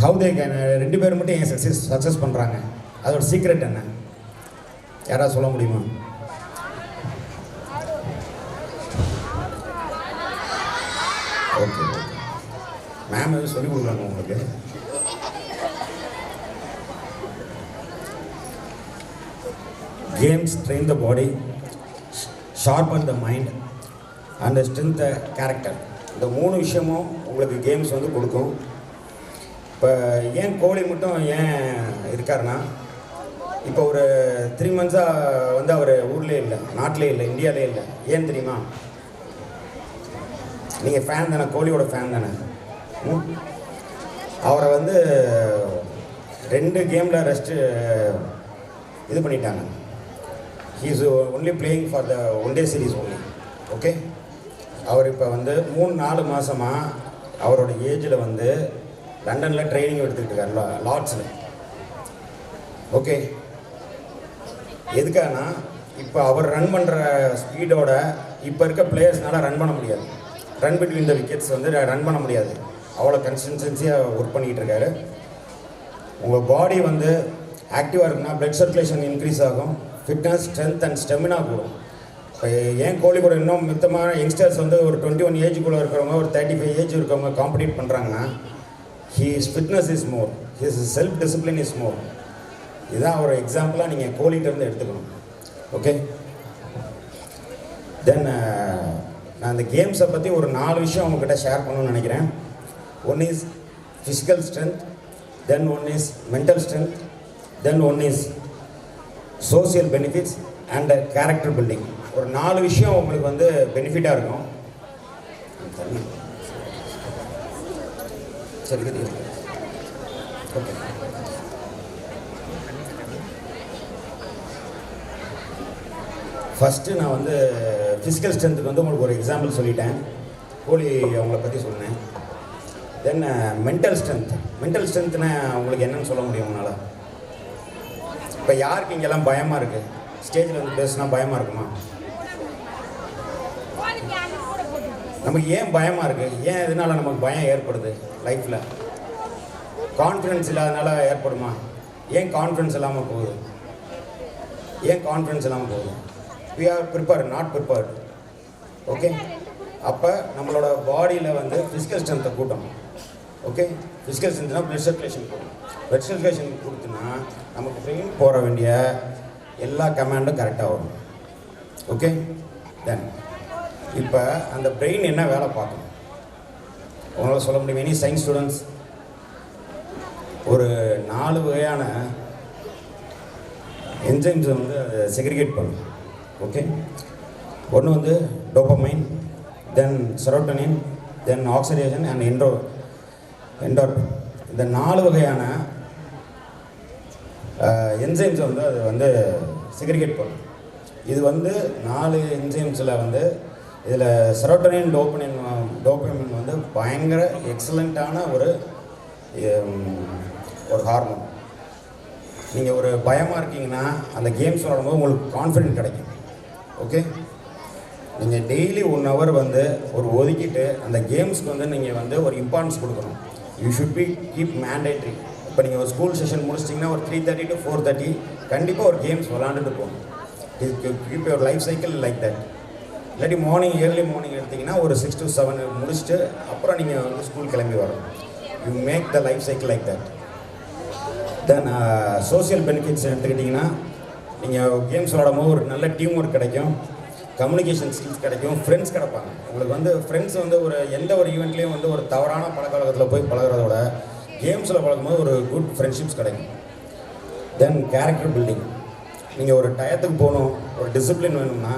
ஹவு தே கேன் 2 பேர் மட்டும் ஏன் சக்ஸஸ் பண்ணுறாங்க? அதோட சீக்ரெட் என்ன? யாராவது சொல்ல முடியுமா? Okay okay. மேம் எதுவும் சொல்லிக் கொடுக்குறாங்க உங்களுக்கு? Games train the body, sharpen the mind and strengthen the character. இந்த 3 விஷயமும் உங்களுக்கு கேம்ஸ் வந்து கொடுக்கும். இப்போ ஏன் கோலி மட்டும் ஏன் இருக்காருன்னா, இப்போ ஒரு 3 months-ஆக வந்து அவர் ஊர்லேயே இல்லை, நாட்டிலே இல்லை, இந்தியாவிலே இல்லை. ஏன் தெரியுமா? நீங்கள் ஃபேன் தானே, கோலியோட ஃபேன் தானே. அவரை வந்து 2 கேமில் ரெஸ்ட்டு இது பண்ணிட்டாங்க. He is only playing for the one-day series only. Okay, அவர் இப்போ வந்து 3-4 மாதமாக அவரோட ஏஜில் வந்து லண்டனில் ட்ரைனிங் எடுத்துக்கிட்டு இருக்கார், லார்ட்ஸில். ஓகே, எதுக்காகனா இப்போ அவர் ரன் பண்ணுற ஸ்பீடோட இப்போ இருக்க பிளேயர்ஸ்னால ரன் பண்ண முடியாது. ரன் பிட்வீன் த விக்கெட்ஸ் வந்து ரன் பண்ண முடியாது. அவ்வளோ கன்சிஸ்டன்சியாக ஒர்க் பண்ணிக்கிட்டு இருக்காரு. உங்கள் பாடி வந்து ஆக்டிவாக இருக்குன்னா பிளட் சர்க்குலேஷன் இன்க்ரீஸ் ஆகும், ஃபிட்னஸ், ஸ்ட்ரென்த் அண்ட் ஸ்டெமினா கூடும். இப்போ ஏன் கோலி கூட இன்னும் மித்தமான யங்ஸ்டர்ஸ் வந்து ஒரு 21 ஏஜுக்குள்ளே இருக்கிறவங்க, ஒரு 35 ஏஜ் இருக்கவங்க காம்படிட் பண்ணுறாங்கன்னா, he's fitness is more, he's self discipline is more. இதுதான் ஒரு எக்ஸாம்பிளாக நீங்கள் கோலிகிட்டேருந்து எடுத்துக்கணும். ஓகே, தென் நான் இந்த கேம்ஸை பற்றி ஒரு 4 விஷயம் உங்ககிட்ட ஷேர் பண்ணணும்னு நினைக்கிறேன். One is physical strength, then one is mental strength, then one is social benefits and character building. ஒரு 4 விஷயம் உங்களுக்கு வந்து பெனிஃபிட்டாக இருக்கும். சரி, ஓகே. ஃபஸ்ட்டு நான் வந்து ஃபிசிக்கல் ஸ்ட்ரென்த்துக்கு வந்து உங்களுக்கு ஒரு எக்ஸாம்பிள் சொல்லிட்டேன், கோலி அவங்கள பற்றி சொன்னேன். தென் மென்டல் ஸ்ட்ரென்த்னா உங்களுக்கு என்னன்னு சொல்ல முடியும் உங்களால்? இப்போ யாருக்கு இங்கெல்லாம் பயமாக இருக்குது? ஸ்டேஜில் வந்து பேசுனா பயமாக இருக்குமா? நமக்கு ஏன் பயமாக இருக்குது? ஏன் இதனால் நமக்கு பயம் ஏற்படுது லைஃப்பில்? கான்ஃபிடென்ஸ் இல்லாதனால ஏற்படுமா? ஏன் கான்ஃபிடென்ஸ் இல்லாமல் போகுது? ஏன் கான்ஃபிடென்ஸ் இல்லாமல் போகுது? we are prepared, not prepared. Okay, அப்போ நம்மளோட பாடியில் வந்து ஃபிசிக்கல் ஸ்ட்ரென்த்தை கூட்டம். ஓகே, ஃபிசிக்கல் ஸ்ட்ரென்த்னா பிளட் சர்க்குலேஷன் கூடும். பிளட் சர்க்குலேஷன் கொடுத்துன்னா நமக்கு பிரெயின் போகிற வேண்டிய எல்லா கமாண்டும் கரெக்டாக வரும். ஓகே, தென் இப்போ அந்த பிரெயின் என்ன வேலை பார்க்கும் உங்களால் சொல்ல முடியும்? எனி சயின்ஸ் ஸ்டூடெண்ட்ஸ் ஒரு 4 வகையான என்சைம்ஸை வந்து அதை செக்ரிகேட் பண்ணும். ஓகே, ஒன்று வந்து dopamine, then serotonin, then oxidation and endorphin. இந்த 4 வகையான என்சைம்ஸை வந்து அது வந்து செக்ரிகேட் பண்ணும். இது வந்து 4 என்சைம்ஸில் வந்து இதில் செரோட்டோனின், டோபமைன் வந்து பயங்கர எக்ஸலண்ட்டான ஒரு ஹார்மோன். நீங்கள் ஒரு பயமாக இருக்கீங்கன்னா அந்த கேம்ஸ் விளாடும்போது உங்களுக்கு கான்ஃபிடென்ட் கிடைக்கும். ஓகே, நீங்கள் டெய்லி 1 hour வந்து ஒரு ஒதுக்கிட்டு அந்த கேம்ஸ்க்கு வந்து நீங்கள் வந்து ஒரு இம்பார்ட்டன்ஸ் கொடுக்கணும். You should be keep mandatory. இப்போ நீங்கள் ஒரு ஸ்கூல் செஷன் முடிச்சிட்டிங்கன்னா ஒரு 3:30 to 4:30 கண்டிப்பாக ஒரு கேம்ஸ் விளாண்டுட்டு போகணும். Keep your life cycle like that. இல்லாட்டி ஏர்லி மார்னிங் எடுத்திங்கன்னா ஒரு 6 to 7 முடிச்சுட்டு அப்புறம் நீங்கள் வந்து ஸ்கூல் கிளம்பி வரணும். You make the life cycle like that. Then social benefits எடுத்துக்கிட்டிங்கன்னா நீங்கள் கேம்ஸ் விளாடும்போது ஒரு நல்ல டீம் ஒர்க் கிடைக்கும், கம்யூனிகேஷன் ஸ்கில்ஸ் கிடைக்கும், ஃப்ரெண்ட்ஸ் கிடைப்பாங்க. உங்களுக்கு வந்து ஃப்ரெண்ட்ஸ் வந்து ஒரு எந்த ஒரு ஈவெண்ட்லேயும் வந்து ஒரு தவறான பழக்கவழக்கத்தில் போய் பழகிறதோட கேம்ஸில் பழகும்போது ஒரு குட் ஃப்ரெண்ட்ஷிப்ஸ் கிடைக்கும். Then character building. நீங்கள் ஒரு டயத்துக்கு போகணும், ஒரு டிசிப்ளின் வேணும்னா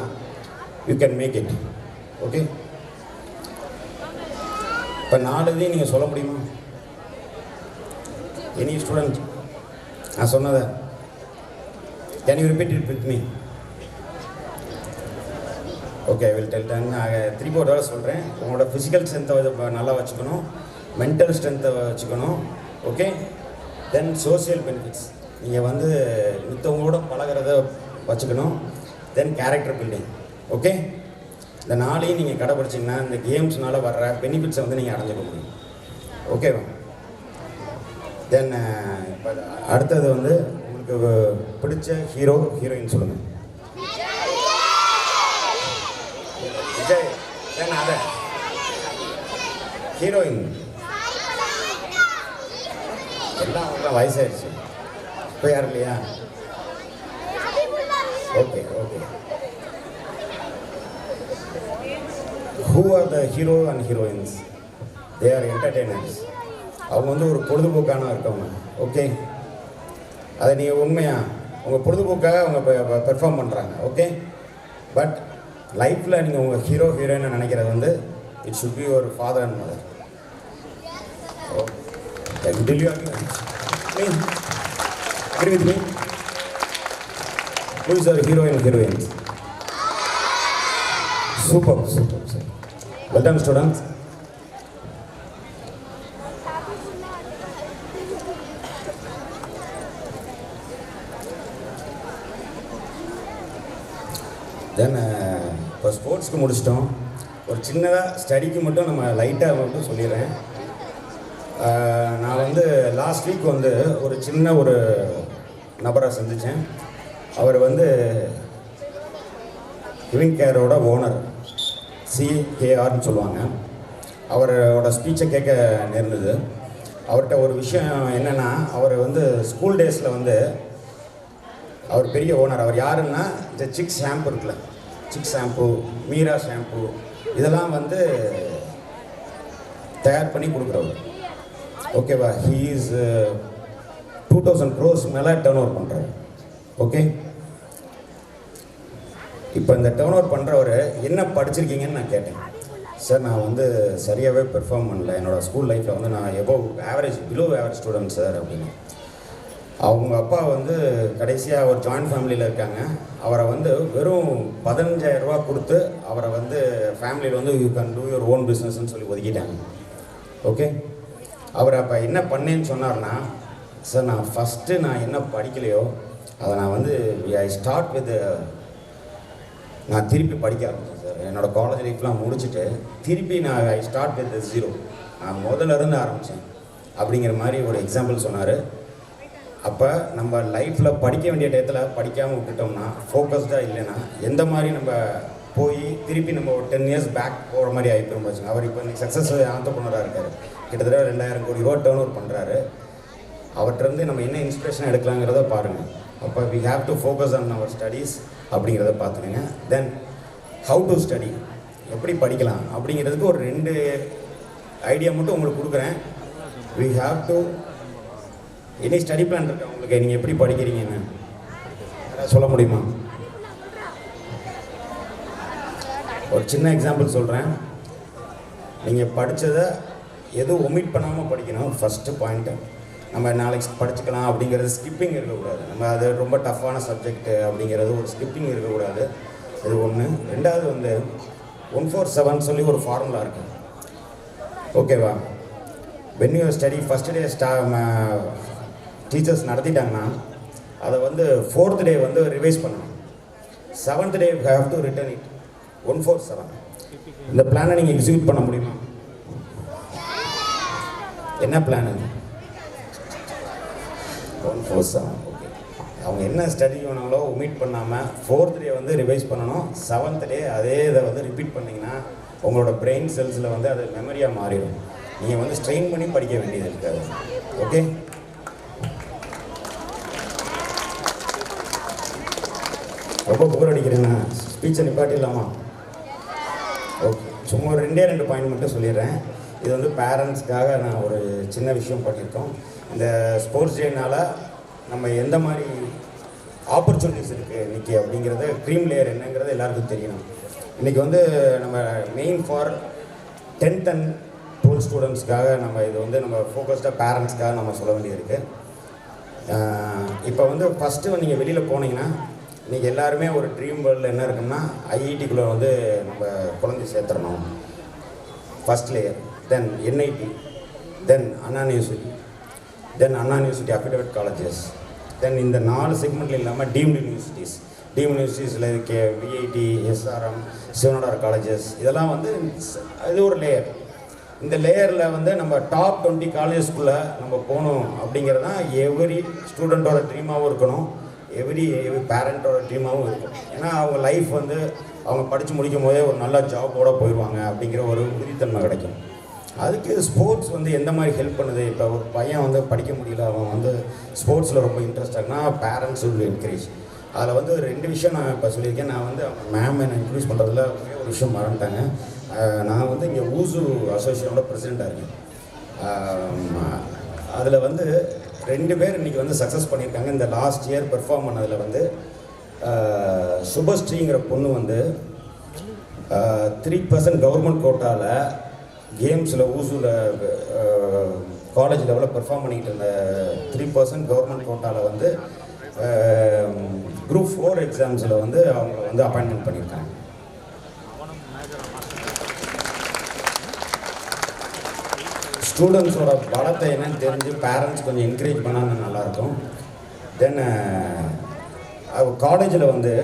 you can make it. Okay, இப்போ 4 இதையும் நீங்கள் சொல்ல முடியுமா? எனி ஸ்டூடெண்ட் நான் சொன்னதை can you repeat it with me? Okay, I will tell 10. நான் 3-4 தடவை சொல்கிறேன். உங்களோட ஃபிசிக்கல் ஸ்ட்ரென்த்தை நல்லா வச்சுக்கணும், மென்டல் ஸ்ட்ரென்த்தை வச்சுக்கணும். ஓகே, தென் சோசியல் பெனிஃபிட்ஸ், நீங்கள் வந்து மித்தவங்களோட பழகிறத வச்சுக்கணும். தென் கேரக்டர் பில்டிங். ஓகே, இந்த 4ஐயும் நீங்கள் கடைப்பிடிச்சிங்கன்னா இந்த கேம்ஸ்னால் வர்ற பெனிஃபிட்ஸை வந்து நீங்கள் அடைஞ்சிக்க முடியும். ஓகேவா? தென் இப்போ அடுத்தது வந்து உங்களுக்கு பிடிச்ச ஹீரோ ஹீரோயின் சொல்லுங்கள். விஜய். தென் அதை ஹீரோயின் எல்லாம் அவங்களாம் வயசாகிடுச்சு, இப்போ யாரும் இல்லையா? Okay okay. Who are the hero and heroines? They are entertainers. அவங்க வந்து ஒரு பொழுதுபோக்கான இருக்கவங்க. ஓகே, அதை நீங்கள் உண்மையாக உங்கள் பொழுதுபோக்காக அவங்க பெர்ஃபார்ம் பண்ணுறாங்க. ஓகே, பட் லைஃப்பில் நீங்கள் உங்கள் ஹீரோ ஹீரோயினை நினைக்கிறது வந்து it should be your father and mother. Do you agree with me? Who is our hero and heroines? Super, super, super. Well done, students. தென் இப்போ ஸ்போர்ட்ஸ்க்கு முடிச்சிட்டோம். ஒரு சின்னதாக ஸ்டடிக்கு மட்டும் நம்ம லைட்டாக மட்டும் சொல்லிடுறேன். நான் வந்து லாஸ்ட் வீக் வந்து ஒரு சின்ன ஒரு நபரை சந்தித்தேன். அவர் வந்து லிவிங் கேரோட ஓனர், CKRன்னு சொல்லுவாங்க. அவரோட ஸ்பீச்சை கேட்க நேர்ந்தது. அவர்கிட்ட ஒரு விஷயம் என்னென்னா, அவர் வந்து ஸ்கூல் டேஸில் வந்து அவர் பெரிய ஓனர். அவர் யாருன்னா, இந்த சிக் ஷாம்பு இருக்குல்ல, சிக் ஷாம்பு, மீரா ஷாம்பு, இதெல்லாம் வந்து தயார் பண்ணி கொடுக்குறவர். ஓகேவா? ஹீ இஸ் 2000 crores மேலே டர்ன் ஓவர் பண்ணுறாரு. ஓகே, இப்போ இந்த டர்ன் ஓவர் பண்ணுறவர் என்ன படிச்சிருக்கீங்கன்னு நான் கேட்டேன். சார், நான் வந்து சரியாகவே பெர்ஃபார்ம் பண்ணல, என்னோடய ஸ்கூல் லைஃப்பில் வந்து நான் above average, below average student sir அப்படின்னு. அவங்க அப்பா வந்து கடைசியாக ஒரு ஜாயிண்ட் ஃபேமிலியில் இருக்காங்க. அவரை வந்து வெறும் 15,000 ரூபா கொடுத்து அவரை வந்து ஃபேமிலியில் வந்து you can do your own பிஸ்னஸ்ன்னு சொல்லி ஒதுக்கிட்டாங்க. ஓகே, அவர் அப்போ என்ன பண்ணேன்னு சொன்னார்னா, சார் நான் ஃபஸ்ட்டு நான் என்ன படிக்கலையோ அதை நான் வந்து ஐ ஸ்டார்ட் வித், நான் திருப்பி படிக்க ஆரம்பித்தேன் சார். என்னோடய காலேஜ் லைஃப்லாம் முடிச்சுட்டு திருப்பி நான் ஐ ஸ்டார்ட் வித் 0, நான் முதல்ல இருந்து ஆரம்பித்தேன் அப்படிங்கிற மாதிரி ஒரு எக்ஸாம்பிள் சொன்னார். அப்போ நம்ம லைஃப்பில் படிக்க வேண்டிய டயத்தில் படிக்காமல் விட்டுட்டோம்னா, ஃபோக்கஸ்டாக இல்லைன்னா, எந்த மாதிரி நம்ம போய் திருப்பி நம்ம ஒரு 10 years பேக் போகிற மாதிரி ஆகிப்போம் வச்சுங்க. அவர் இப்போ இன்றைக்கி சக்ஸஸ் ஆண்டர்ப்ரனராக இருக்கார். கிட்டத்தட்ட 2000 கோடி ரூபா டர்ன் ஓவர் பண்ணுறாரு. அவர்கிட்டருந்து நம்ம என்ன இன்ஸ்பிரேஷன் எடுக்கலாங்கிறத பாருங்கள். அப்போ we have to focus on our studies அப்படிங்கிறத பார்த்துக்கோங்க. தென் ஹவு டு ஸ்டடி, எப்படி படிக்கலாம் அப்படிங்கிறதுக்கு ஒரு 2 ஐடியா மட்டும் உங்களுக்கு கொடுக்குறேன். We have to, any study plan இருக்கு உங்களுக்கு, நீங்கள் எப்படி படிக்கிறீங்கன்னு யாராவது சொல்ல முடியுமா? ஒரு சின்ன எக்ஸாம்பிள் சொல்கிறேன். நீங்கள் படித்ததை எதுவும் ஒமிட் பண்ணாமல் படிக்கணும். ஃபஸ்ட்டு பாயிண்ட்டு, நம்ம நாளைக்கு படிச்சுக்கலாம் அப்படிங்கிறது ஸ்கிப்பிங் இருக்கக்கூடாது. நம்ம அது ரொம்ப டஃப்பான சப்ஜெக்ட்டு அப்படிங்கிறது ஒரு ஸ்கிப்பிங் இருக்கக்கூடாது. இது ஒன்று. ரெண்டாவது வந்து 147 சொல்லி ஒரு ஃபார்முலா இருக்குது. ஓகேவா? When you study first day teachers நடத்திட்டாங்கன்னா அதை வந்து 4th day வந்து ரிவைஸ் பண்ணணும். 7th day you have to return it. 147 இந்த பிளானை நீங்கள் எக்ஸிக்யூட் பண்ண முடியுமா? என்ன பிளான் அது? 147. ஓகே, அவங்க என்ன ஸ்டடி பண்ணாங்களோ ஒமிட் பண்ணாமல் 4th day வந்து ரிவைஸ் பண்ணணும். 7th day அதே இதை வந்து ரிப்பீட் பண்ணிங்கன்னா உங்களோட பிரெயின் செல்ஸில் வந்து அது மெமரியாக மாறிடும். நீங்கள் வந்து ஸ்ட்ரெயின் பண்ணி படிக்க வேண்டியது இருக்காது. ஓகே, ரொம்ப போர் அடிக்கிறேன்னா ஸ்பீச்சை நிப்பாட்டிடலாமா? ஓகே, சும்மா 2 பாயிண்ட் மட்டும் சொல்லிடுறேன். இது வந்து பேரண்ட்ஸ்க்காக நான் ஒரு சின்ன விஷயம் பண்ணியிருக்கோம். இந்த ஸ்போர்ட்ஸ் டேனால் நம்ம எந்த மாதிரி ஆப்பர்ச்சுனிட்டிஸ் இருக்குது இன்றைக்கி அப்படிங்கிறது க்ரீம் லேயர் என்னங்கிறது எல்லாருக்கும் தெரியணும். இன்றைக்கி வந்து நம்ம main for 10th and 12th ஸ்டூடெண்ட்ஸ்க்காக நம்ம இது வந்து நம்ம ஃபோக்கஸ்டாக பேரண்ட்ஸ்க்காக நம்ம சொல்ல வேண்டியிருக்கு. இப்போ வந்து ஃபஸ்ட்டு நீங்கள் வெளியில் போனீங்கன்னா இன்றைக்கி எல்லாருமே ஒரு ட்ரீம் வேர்ல்டில் என்ன இருக்குன்னா ஐஐடிக்குள்ளே வந்து நம்ம குழந்தை சேர்த்துடணும். ஃபஸ்ட் லேயர், தென் என்ஐடி, தென் அண்ணா யூனிவர்சிட்டி அஃபிடவிட் காலேஜஸ், தென் இந்த 4 செக்மெண்ட்டில் இல்லாமல் டீம்டு யூனிவர்சிட்டிஸில் இருக்க விஐடி, எஸ்ஆர்எம், சிவனார் காலேஜஸ், இதெல்லாம் வந்து இது ஒரு லேயர். இந்த லேயரில் வந்து நம்ம டாப் 20 காலேஜஸ்குள்ளே நம்ம போகணும் அப்படிங்கிறது தான் எவ்ரி ஸ்டூடெண்ட்டோட ட்ரீமாகவும் இருக்கணும், எவ்ரி பேரண்ட்டோட ட்ரீமாகவும் இருக்கும். ஏன்னா அவங்க லைஃப் வந்து அவங்க படித்து முடிக்கும் போதே ஒரு நல்ல ஜாபோடு போயிடுவாங்க அப்படிங்கிற ஒரு உறுதித்தன்மை கிடைக்கும். அதுக்கு ஸ்போர்ட்ஸ் வந்து எந்த மாதிரி ஹெல்ப் பண்ணுது? இப்போ ஒரு பையன் வந்து படிக்க முடியல, அவன் வந்து ஸ்போர்ட்ஸில் ரொம்ப இன்ட்ரெஸ்ட் ஆகுனா பேரண்ட்ஸ் வில் என்கரேஜ். அதில் வந்து 2 விஷயம் நான் இப்போ சொல்லியிருக்கேன். நான் வந்து மேம் என்னை இன்க்ரீஸ் பண்ணுறதுல ஒரு விஷயம் மறந்துட்டாங்க. நான் வந்து இங்கே ஊசு அசோசியேஷனோட பிரசிடெண்ட்டாக இருக்கேன். அதில் வந்து 2 பேர் இன்றைக்கி வந்து சக்ஸஸ் பண்ணியிருக்காங்க. இந்த லாஸ்ட் இயர் பெர்ஃபார்ம் பண்ணதில் வந்து சுபஸ்ரீங்கிற பொண்ணு வந்து 3% கவர்மெண்ட் கோட்டாவில் கேம்ஸில் ஊசூவில் காலேஜ் லெவலில் பெர்ஃபார்ம் பண்ணிக்கிட்டு இருந்த 3% கவர்மெண்ட் கோட்டாவில் வந்து Group 4 எக்ஸாம்ஸில் வந்து அவங்க வந்து அப்பாயின்மெண்ட் பண்ணியிருக்காங்க. ஸ்டூடெண்ட்ஸோட பலத்தை என்னன்னு தெரிஞ்சு பேரண்ட்ஸ் கொஞ்சம் என்கரேஜ் பண்ணால் நல்லாயிருக்கும். தென் காலேஜில் வந்து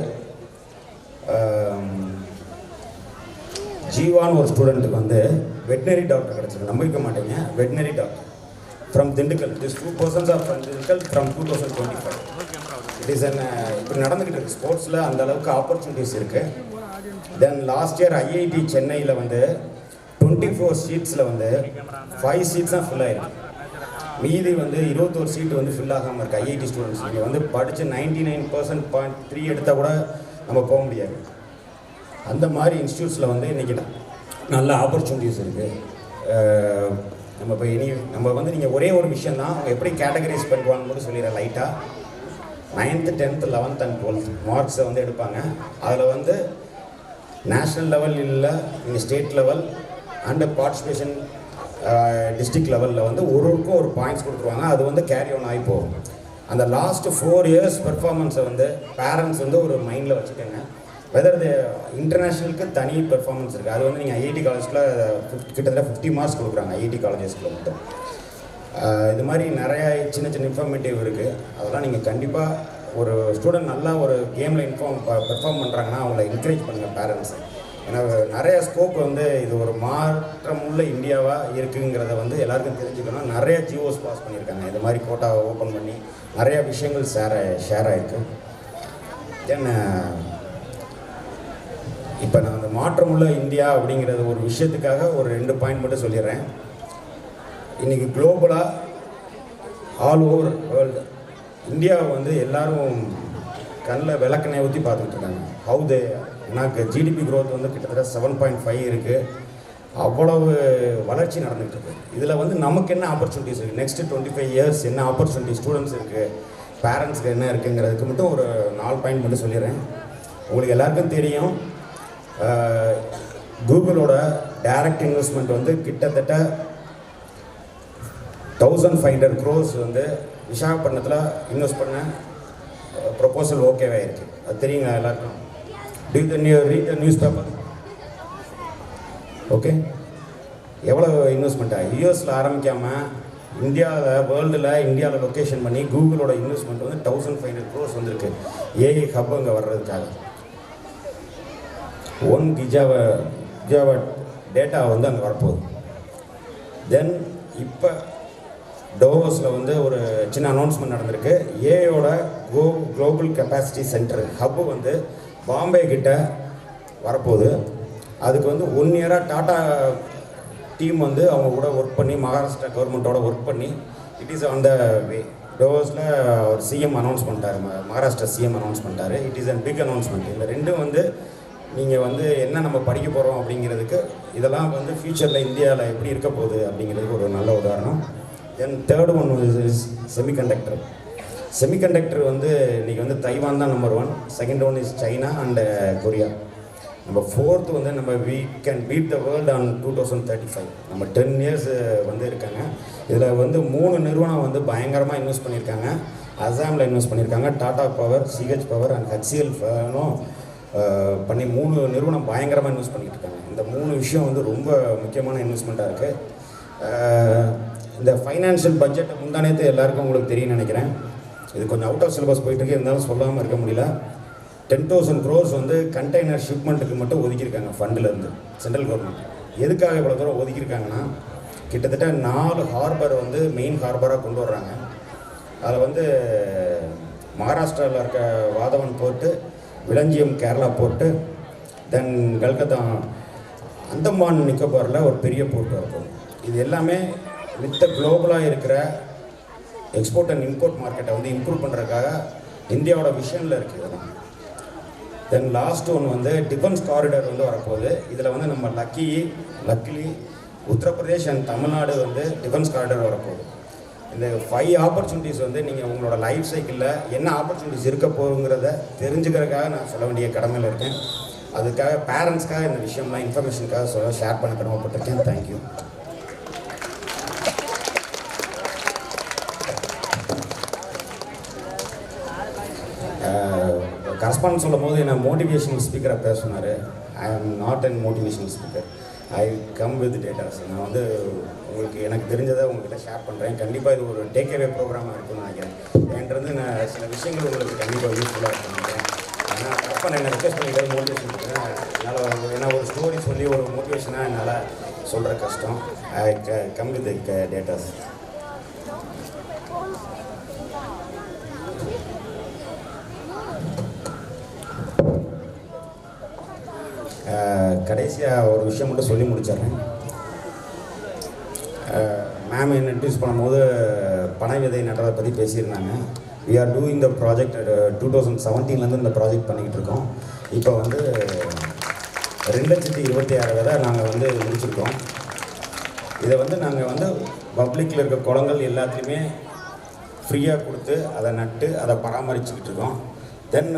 ஜீவான்னு ஒரு ஸ்டூடெண்ட்டுக்கு வந்து வெட்டினரி டாக்டர் கிடச்சிருக்கு. நம்பிக்க மாட்டேங்க, veterinary doctor from Dindigul. This 2 persons are from Dindigul from 2025. It is இப்படி நடந்துக்கிட்டு இருக்குது. ஸ்போர்ட்ஸில் அந்த அளவுக்கு ஆப்பர்ச்சுனிட்டிஸ் இருக்குது. தென் லாஸ்ட் இயர் ஐஐடி சென்னையில் வந்து 24 சீட்ஸில் வந்து 5 சீட்ஸ் தான் ஃபில் ஆகிருக்கு. மீதி வந்து 21 சீட் வந்து ஃபில் ஆகாமல் இருக்குது. ஐஐடி ஸ்டூடெண்ட்ஸ் நீங்கள் வந்து படித்து 99.3 எடுத்தால் கூட நம்ம போக முடியாது. அந்த மாதிரி இன்ஸ்டியூட்ஸில் வந்து இன்றைக்கி நல்ல ஆப்பர்ச்சுனிட்டிஸ் இருக்குது. நம்ம இப்போ நம்ம வந்து நீங்கள் ஒரே ஒரு விஷயம் தான் அவங்க எப்படி கேட்டகரைஸ் பண்ணுவாங்கன்னு மட்டும் சொல்லிடுறேன் லைட்டாக. 9th, 10th, 11th and 12th மார்க்ஸை வந்து எடுப்பாங்க. அதில் வந்து நேஷ்னல் லெவல் இல்லை, நீங்கள் state level and participation district லெவலில் வந்து ஒருவருக்கும் ஒரு பாயிண்ட்ஸ் கொடுத்துருவாங்க. அது வந்து கேரி ஆன் ஆகி போகும். அந்த லாஸ்ட்டு 4 years பெர்ஃபார்மன்ஸை வந்து பேரண்ட்ஸ் வந்து ஒரு மைண்டில் வச்சுக்கோங்க. வெதர் இது இன்டர்நேஷ்னலுக்கு தனி பெர்ஃபார்மன்ஸ் இருக்குது. அது வந்து நீங்கள் ஐஐடி காலேஜில் கிட்டத்தட்ட 50 மார்க்ஸ் கொடுக்குறாங்க ஐஐடி காலேஜஸ்க்குள்ள மட்டும். இது மாதிரி நிறையா சின்ன சின்ன இன்ஃபார்மேட்டிவ் இருக்குது. அதெல்லாம் நீங்கள் கண்டிப்பாக ஒரு ஸ்டூடெண்ட் நல்லா ஒரு கேமில் பெர்ஃபார்ம் பண்ணுறாங்கன்னா அவங்கள என்கரேஜ் பண்ணுங்கள் பேரண்ட்ஸ். ஏன்னா நிறைய ஸ்கோப் வந்து இது ஒரு மாற்றமுள்ள இந்தியாவாக இருக்குங்கிறத வந்து எல்லாருக்கும் தெரிஞ்சுக்கணும். நிறைய ஜிஓஸ் பாஸ் பண்ணியிருக்காங்க. இது மாதிரி கோட்டாவை ஓப்பன் பண்ணி நிறையா விஷயங்கள் ஷேர் ஆகிருக்கு. தென் இப்போ நான் அந்த மாற்றமுள்ள இந்தியா அப்படிங்கிறது ஒரு விஷயத்துக்காக ஒரு 2 பாயிண்ட் மட்டும் சொல்லிடுறேன். இன்றைக்கி குளோபலாக ஆல் ஓவர் வேர்ல்டு இந்தியாவை வந்து எல்லோரும் கண்ணில் விளக்கெண்ணெய் ஊற்றி பார்த்துட்டு இருக்காங்க. ஹவு எனக்கு ஜிடிபி க்ரோத் வந்து கிட்டத்தட்ட 7.5 இருக்குது. அவ்வளவு வளர்ச்சி நடந்துகிட்டு இருக்குது. இதில் வந்து நமக்கு என்ன ஆப்பர்ச்சுனிட்டிஸ் இருக்குது, நெக்ஸ்ட்டு 25 years என்ன ஆப்பர்ச்சுனிட்டி ஸ்டூடெண்ட்ஸ் இருக்குது, பேரண்ட்ஸ்க்கு என்ன இருக்குங்கிறதுக்கு மட்டும் ஒரு 4 பாயிண்ட் மட்டும் சொல்லிடுறேன். உங்களுக்கு எல்லாருக்கும் தெரியும், கூகுளோட டைரக்ட் இன்வெஸ்ட்மெண்ட் வந்து கிட்டத்தட்ட 1500 crores வந்து விசாகப்பட்டினத்தில் இன்வெஸ்ட் பண்ண ப்ரொபோசல் ஓகேவாக இருக்குது. அது தெரியுங்க எல்லாருக்கும். read the newspaper. ஓகே, எவ்வளோ இன்வெஸ்ட்மெண்ட்டாக யூஎஸில் ஆரம்பிக்காமல் இந்தியாவில் லொக்கேஷன் பண்ணி கூகுளோட இன்வெஸ்ட்மெண்ட் வந்து 1500 crores வந்திருக்கு ஏஐ ஹப் அங்கே வர்றதுக்காக. 1 gigawatt டேட்டா வந்து அங்கே வரப்போகுது. தென் இப்போ டோவோஸில் வந்து ஒரு சின்ன அனௌன்ஸ்மெண்ட் நடந்திருக்கு. ஏஐயோட குளோபல் கெப்பாசிட்டி சென்டர் ஹப்பு வந்து பாம்பே கிட்ட வரப்போகுது. அதுக்கு வந்து 1 year டாட்டா டீம் வந்து அவங்க கூட ஒர்க் பண்ணி மகாராஷ்டிரா கவர்மெண்ட்டோட ஒர்க் பண்ணி it is on the way. டோவோஸில் ஒரு சிஎம் அனௌன்ஸ் பண்ணிட்டார், மகாராஷ்டிரா சிஎம் அனௌன்ஸ் பண்ணிட்டார். It is a big announcement. இந்த ரெண்டும் வந்து நீங்கள் வந்து என்ன நம்ம படிக்க போகிறோம் அப்படிங்கிறதுக்கு இதெல்லாம் வந்து ஃப்யூச்சரில் இந்தியாவில் எப்படி இருக்க போகுது அப்படிங்கிறதுக்கு ஒரு நல்ல உதாரணம். Then third one is semiconductor. Semiconductor வந்து இன்றைக்கி வந்து தைவான் தான் number 1, second one is China and Korea. நம்ம 4th வந்து நம்ம we can beat the world on 2035. நம்ம 10 years வந்து இருக்காங்க. இதில் வந்து 3 நிறுவனம் வந்து பயங்கரமாக இன்வெஸ்ட் பண்ணியிருக்காங்க. அசாமில் இன்வெஸ்ட் பண்ணியிருக்காங்க, Tata power, CH power and HCL பண்ணி 3 நிறுவனம் பயங்கரமாக இன்வெஸ்ட் பண்ணிட்டு இருக்காங்க. இந்த 3 விஷயம் வந்து ரொம்ப முக்கியமான இன்வெஸ்ட்மெண்ட்டாக இருக்குது. இந்த ஃபைனான்ஷியல் பட்ஜெட் முந்தானேத்து எல்லாருக்கும் உங்களுக்கு தெரியும் நினைக்கிறேன். இது கொஞ்சம் அவுட் ஆஃப் சிலபஸ் போயிட்டுருக்கு, இருந்தாலும் சொல்லாமல் இருக்க முடியல. 10,000 crores வந்து கண்டெய்னர் ஷிப்மெண்ட்டுக்கு மட்டும் ஒதுக்கியிருக்காங்க ஃபண்டிலேருந்து, சென்ட்ரல் கவர்மெண்ட். எதுக்காக இவ்வளோ தூரம் ஒதுக்கியிருக்காங்கன்னா, கிட்டத்தட்ட 4 ஹார்பர் வந்து மெயின் ஹார்பராக கொண்டு வர்றாங்க. அதில் வந்து மகாராஷ்டிராவில் இருக்க வாதவன் போர்ட்டு, விளஞ்சியம் கேரளா போர்ட்டு, தென் கல்கத்தா அந்தமான் நிக்கோபாரில் ஒரு பெரிய போர்ட் இருக்கும். இது எல்லாமே மித்த குளோபலாக இருக்கிற எக்ஸ்போர்ட் அண்ட் இம்போர்ட் மார்க்கெட்டை வந்து இம்ப்ரூவ் பண்ணுறதுக்காக இந்தியாவோட விஷனில் இருக்குது இதெல்லாம். தென் லாஸ்ட் ஒன்று வந்து டிஃபென்ஸ் காரிடார் வந்து வரப்போகுது. இதில் வந்து நம்ம லக்கிலி உத்தரப்பிரதேஷ் அண்ட் தமிழ்நாடு வந்து டிஃபென்ஸ் காரிடார் வரப்போகுது. இந்த 5 ஆப்பர்ச்சுனிட்டிஸ் வந்து நீங்கள் உங்களோட லைஃப் சைக்கிளில் என்ன ஆப்பர்ச்சுனிட்டிஸ் இருக்க போகுங்கிறத தெரிஞ்சுக்கிறதுக்காக நான் சொல்ல வேண்டிய கடமையில் இருக்கேன். அதுக்காக பேரண்ட்ஸ்க்காக இந்த விஷயம்லாம் இன்ஃபர்மேஷனுக்காக ஷேர் பண்ண கடமைப்பட்டிருக்கேன். தேங்க்யூ. கரஸ்பாண்ட் சொல்லும் போது என்ன மோட்டிவேஷனல் ஸ்பீக்கராக பேச சொன்னார். I am not an motivational speaker, I come with datas. நான் வந்து உங்களுக்கு எனக்கு தெரிஞ்சதை உங்கள்கிட்ட ஷேர் பண்ணுறேன். கண்டிப்பாக இது ஒரு டேக் அவே ப்ரோக்ராமாக இருக்கும்னு நினைக்கிறேன். என்கிட்ட நான் சில விஷயங்கள் உங்களுக்கு கண்டிப்பாக யூஸ்ஃபுல்லாக இருக்கும்னு நினைக்கிறேன். ஆனால் கரஸ்பாண்ட் என்ன ரிக்வெஸ்ட் பண்ணிக்கிட்டு மோட்டிவேஷன் கொடுக்குறேன். என்னால் ஏன்னா ஒரு ஸ்டோரி சொல்லி ஒரு மோட்டிவேஷனாக என்னால் சொல்கிற கஷ்டம். ஐ கம் வித் டேட்டாஸ். கடைசியாக ஒரு விஷயம் மட்டும் சொல்லி முடிச்சிடுறேன். மேம் என்ன இன்ட்ரடியூஸ் பண்ணும்போது பனை விதை நடுறதை பற்றி பேசியிருந்தாங்க. We are doing the project 2017 இந்த ப்ராஜெக்ட் பண்ணிக்கிட்டு இருக்கோம். இப்போ வந்து 2,26,000 விதை நாங்கள் வந்து முடிச்சிருக்கோம். இதை வந்து நாங்கள் வந்து பப்ளிக்கில் இருக்க குளங்கள் எல்லாத்துலேயுமே ஃப்ரீயாக கொடுத்து அதை நட்டு அதை பராமரிச்சுக்கிட்டு இருக்கோம். தென்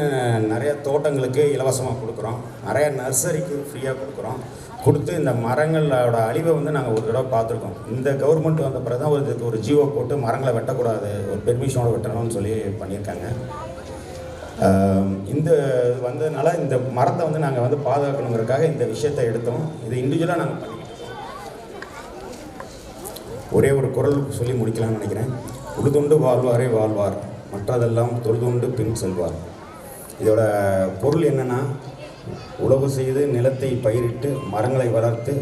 நிறைய தோட்டங்களுக்கு இலவசமாக கொடுக்குறோம், நிறைய நர்சரிக்கு ஃப்ரீயாக கொடுத்து இந்த மரங்களோட அழிவை வந்து நாங்கள் ஒரு தடவை பார்த்துருக்கோம். இந்த கவர்மெண்ட் வந்த பிறகு தான் ஒரு ஜியோ போட்டு மரங்களை வெட்டக்கூடாது, ஒரு பெர்மிஷனோட வெட்டணும்னு சொல்லி பண்ணியிருக்காங்க. இந்த வந்ததுனால இந்த மரத்தை வந்து நாங்கள் வந்து பாதுகாக்கணுங்கிறதுக்காக இந்த விஷயத்தை எடுத்தோம். இது இண்டிவிஜுவலாக நாங்கள் பண்ணிக்கிட்டு இருக்கோம். ஒரே ஒரு குரல் சொல்லி முடிக்கலாம்னு நினைக்கிறேன். உழுதுண்டு வாழ்வாரே வாழ்வார், மற்றதெல்லாம் தொழுதுண்டு பின் செல்வார். இதோட பொருள் என்னென்னா, உழவு செய்து நிலத்தை பயிரிட்டு மரங்களை வளர்த்து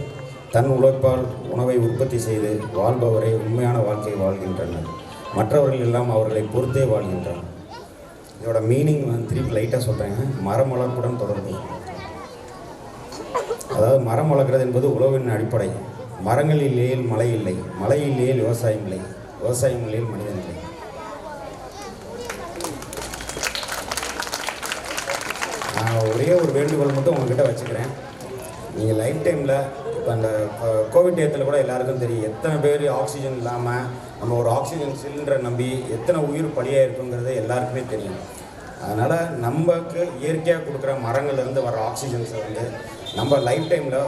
தன் உழைப்பால் உணவை உற்பத்தி செய்து வாழ்பவரை உண்மையான வாழ்க்கை வாழ்கின்றனர். மற்றவர்கள் எல்லாம் அவர்களை பொறுத்தே வாழ்கின்றனர். இதோட மீனிங் வந்து திருப்பி லைட்டாக சொல்கிறேங்க. மரம் வளர்ப்புடன் தொடர்பு. அதாவது மரம் வளர்க்குறது என்பது உழவின் அடிப்படை. மரங்கள் இல்லையேல் மழை இல்லை, மழை இல்லையேல் விவசாயம் இல்லை, விவசாயம் இல்லையேல் மனிதன் இல்லை. நான் ஒரே ஒரு வேண்டுகோள் மட்டும் உங்கள்கிட்ட வச்சுக்கிறேன். நீங்கள் லைஃப் டைமில் இப்போ அந்த கோவிட் டயத்தில் கூட எல்லாருக்கும் தெரியும் எத்தனை பேர் ஆக்சிஜன் இல்லாமல் நம்ம ஒரு ஆக்சிஜன் சிலிண்டரை நம்பி எத்தனை உயிர் பலியாக இருக்குங்கிறது எல்லாருக்குமே தெரியும். அதனால் நமக்கு இயற்கையாக கொடுக்குற மரங்கள்லேருந்து வர ஆக்சிஜன்ஸை வந்து நம்ம லைஃப் டைமில்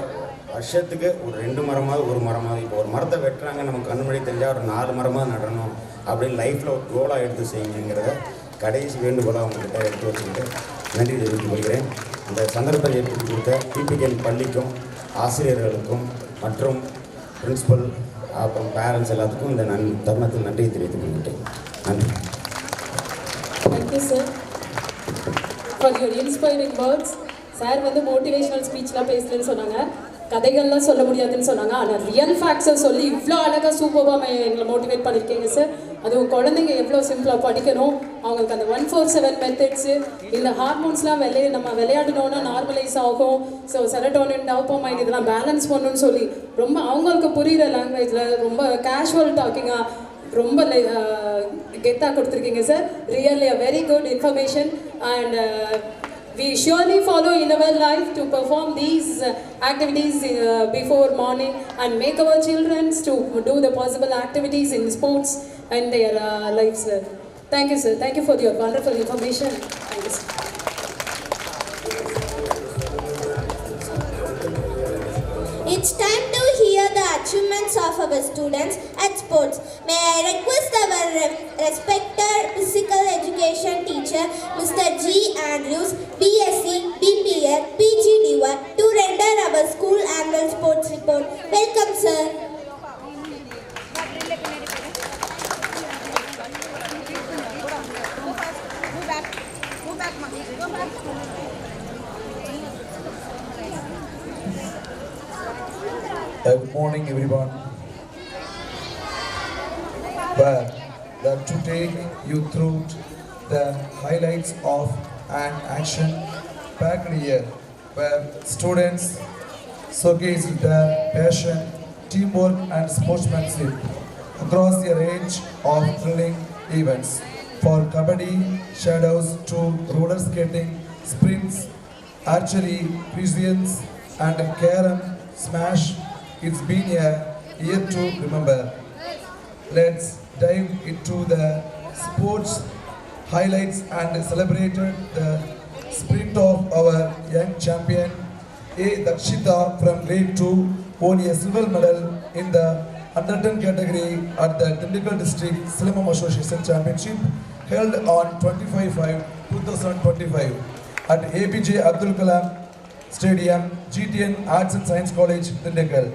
வருஷத்துக்கு ஒரு 2 மரமாவது 1 மரமாவது, இப்போ ஒரு மரத்தை வெட்டுறாங்க நமக்கு கண்ணுமணி தெரிஞ்சால் ஒரு 4 மரமாவது நடணும் அப்படின்னு லைஃப்பில் ஒரு கோலாக எடுத்து செய்யுங்கிறத கடைசி வேண்டுகோளாக அவங்ககிட்ட எடுத்து வச்சுக்கிட்டு நன்றி தெரிவித்துக் கொள்கிறேன். இந்த சந்தர்ப்பத்தை ஏற்படுத்தி கொடுத்த டிபிகேஎன் பள்ளிக்கும் ஆசிரியர்களுக்கும் மற்றும் பிரின்சிபல் அப்புறம் பேரண்ட்ஸ் எல்லாத்துக்கும் இந்த தருணத்தில் நன்றி தெரிவித்துக் கொள்கிறேன். நன்றி. Thank you sir for your inspiring words. Sir வந்து மோட்டிவேஷனல் ஸ்பீச்லாம் பேசலன்னு சொன்னாங்க, கதைகள்லாம் சொல்ல முடியாதுன்னு சொன்னாங்க. ஆனால் ரியல் ஃபேக்ட்ஸை சொல்லி இவ்வளோ அழகாக சூப்பராக எங்களை மோட்டிவேட் பண்ணியிருக்கீங்க சார். அதுவும் குழந்தைங்க எவ்வளோ சிம்பிளாக படிக்கணும், அவங்களுக்கு அந்த 147 மெத்தட்ஸு, இந்த ஹார்மோன்ஸ்லாம் நம்ம விளையாடணுன்னா நார்மலைஸ் ஆகும். ஸோ செரட்டோனின், டோபமைன் இதெல்லாம் பேலன்ஸ் பண்ணணும்னு சொல்லி ரொம்ப அவங்களுக்கு புரிகிற லாங்குவேஜில் ரொம்ப கேஷுவல் டாக்கிங்காக ரொம்ப கெத்தாக கொடுத்துருக்கீங்க sir. Really a very good information. And we surely follow in our life to perform these activities before morning and make our children to do the possible activities in sports and their lives. Thank you, sir. Thank you for your wonderful information. Thank you, sir. It's time to hear the achievements of our students at sports. May I request our respected physical education teacher, Mr. G. Andrews, BSc, BPL, PGD1, to render our school annual sports report. Welcome, sir. Good morning, everyone. Well, to take you through the highlights of an action-packed year where students showcased their passion, teamwork, and sportsmanship across a range of thrilling events. For kabaddi, shadows to roller skating, sprints, archery, prescience, and carom smash. It's been a year to remember. Let's dive into the sports highlights and celebrated the sprint of our young champion A. Dakshita from grade 2 won a silver medal in the under 10 category at the Tindikal District Silamam Association Championship held on 25/5/2025 at APJ Abdul Kalam Stadium, GTN Arts and Science College, Tindikal.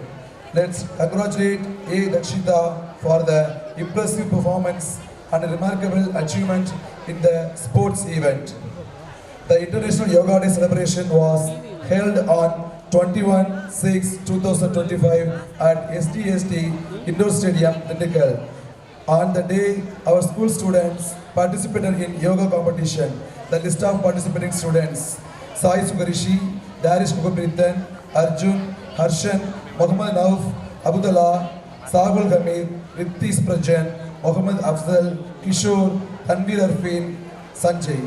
Let's congratulate A. Dakshita for the impressive performance and remarkable achievement in the sports event. The International Yoga Day celebration was held on 21/6/2025 at STST Indoor Stadium, Tindikal. On the day, our school students participated in yoga competition. The list of participating students: Sai Sugarishi, Darish Mugabritan, Arjun, Harshan, Muhammad Nauf, Abdullah, Sahul Hamid, Rithis Prajan, Muhammad Afzal, Kishore, Tanvir Arfin, Sanjay,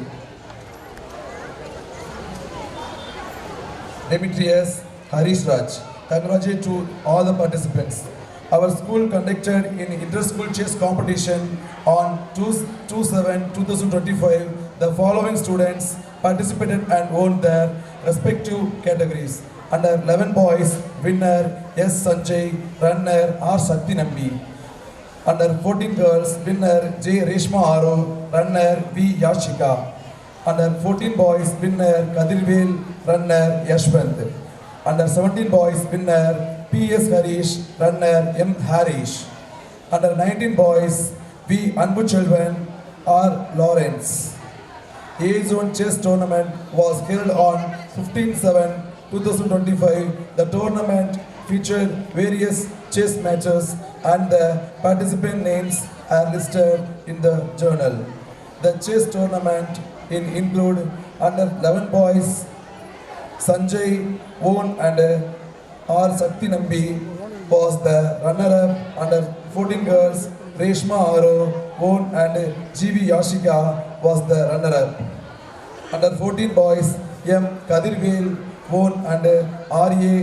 Demetrius, Harish Raj. Congratulations to all the participants. Our school conducted an inter-school chess competition on 2/7/2025. The following students participated and won their respective categories. Under 11 boys, winner S. Sanjay, runner R. Shakti Nambi. Under 14 girls, winner J. Reshma Aro, runner V. Yashika. Under 14 boys, winner Kadirvel, runner Yashwant. Under 17 boys, winner P. S. Harish, runner M. Harish. Under 19 boys, V. Anbu Chelvan, R. Lawrence. A-Zone Chess Tournament was held on 15/7/2025. The tournament featured various chess matches and the participant names are listed in the journal. The chess tournament include under 11 boys, Sanjay won and R. Shakti Nambi was the runner-up. Under 14 girls, Reshma Aro won and G.V. Yashika was the runner-up. Under 14 boys, M. Kadirvel won and R.A.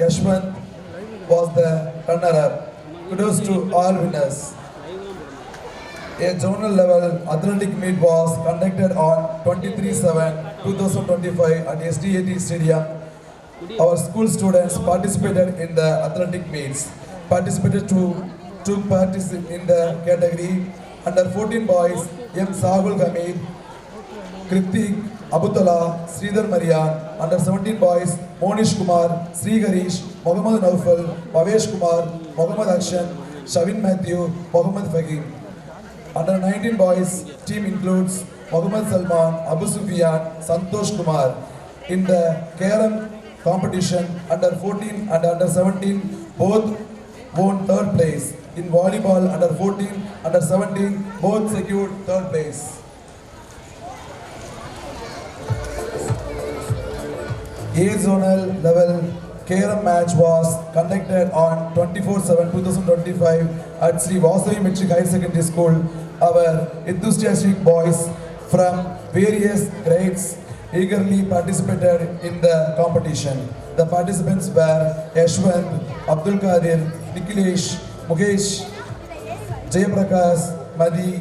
Yashwant was the runner-up. Kudos to all winners. A zonal level athletic meet was conducted on 23/7/2025 at SDAT Stadium. Our school students participated in the athletic meets. Took part in the category under 14 boys, M. Sahul Hamid, Kritik, Abdullah, Sridhar Marian. Under 17 boys, Monish Kumar, Sri Harish, Muhammad Naufal, Pavesh Kumar, Muhammad Akshan, Shavin Matthew, Muhammad Fahim. Under 19 boys, team includes Muhammad Salman, Abu Sufyan, Santosh Kumar. In the carom competition, under 14 and under 17 both won third place. In volleyball, under 14, under 17 both secured third place. A-Zonal level carom match was conducted on 24/7/2025 at Sri Vasavi Metric Higher Secondary School. Our enthusiastic boys from various grades eagerly participated in the competition. The participants were Yashwant, Abdul Qadir, Nikhilesh, Mukesh, Jayaprakash, Madi,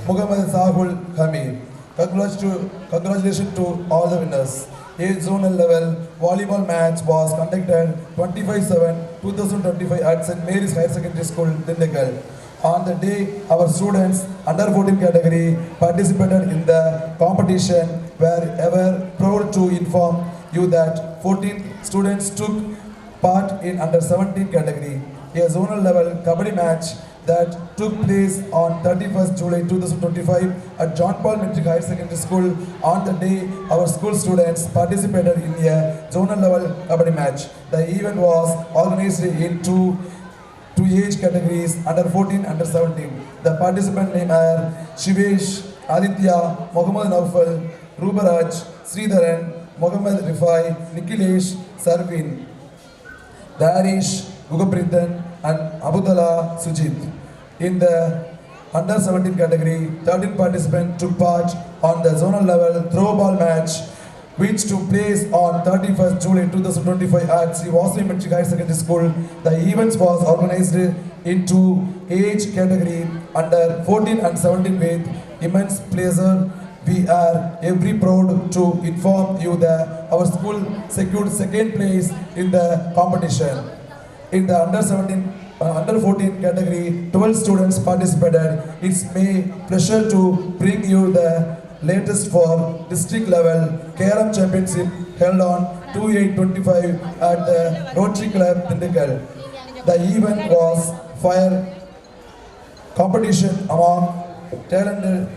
Muhammad Sahul Hamid. Congratulations to all the winners. A zonal level volleyball match was conducted 25/7/2025 at St. Mary's Higher Secondary School, Dindigul. On the day, our students under 14 category participated in the competition. We are ever proud to inform you that 14 students took part in under 17 category. A zonal level kabaddi match that took place on 31st July 2025 at John Paul Metric Higher Secondary School. On the day, our school students participated in a zonal level kabaddi match. The event was organized in two age categories, under 14, under 17. The participant names are Shivesh, Aditya, Mohammad Naufal, Rubaraj, Sridharan, Mohammad Rifai, Nikhilesh, Sarvin, Darish, Gugaprithan, and Abudallah Sujit. In the under 17 category, 13 participants took part on the zonal level throw ball match, which took place on 31st July 2025 at Sri Vasari Metric Higher Secondary School. The event was organized into age category under 14 and 17 with immense pleasure. We are every proud to inform you that our school secured second place in the competition. In the under 14 category, 12 students participated. It's my pleasure to bring you the latest for district level KRM championship held on 2/8/25 at the Rotary Club, Dindigul. The event was fire competition among talented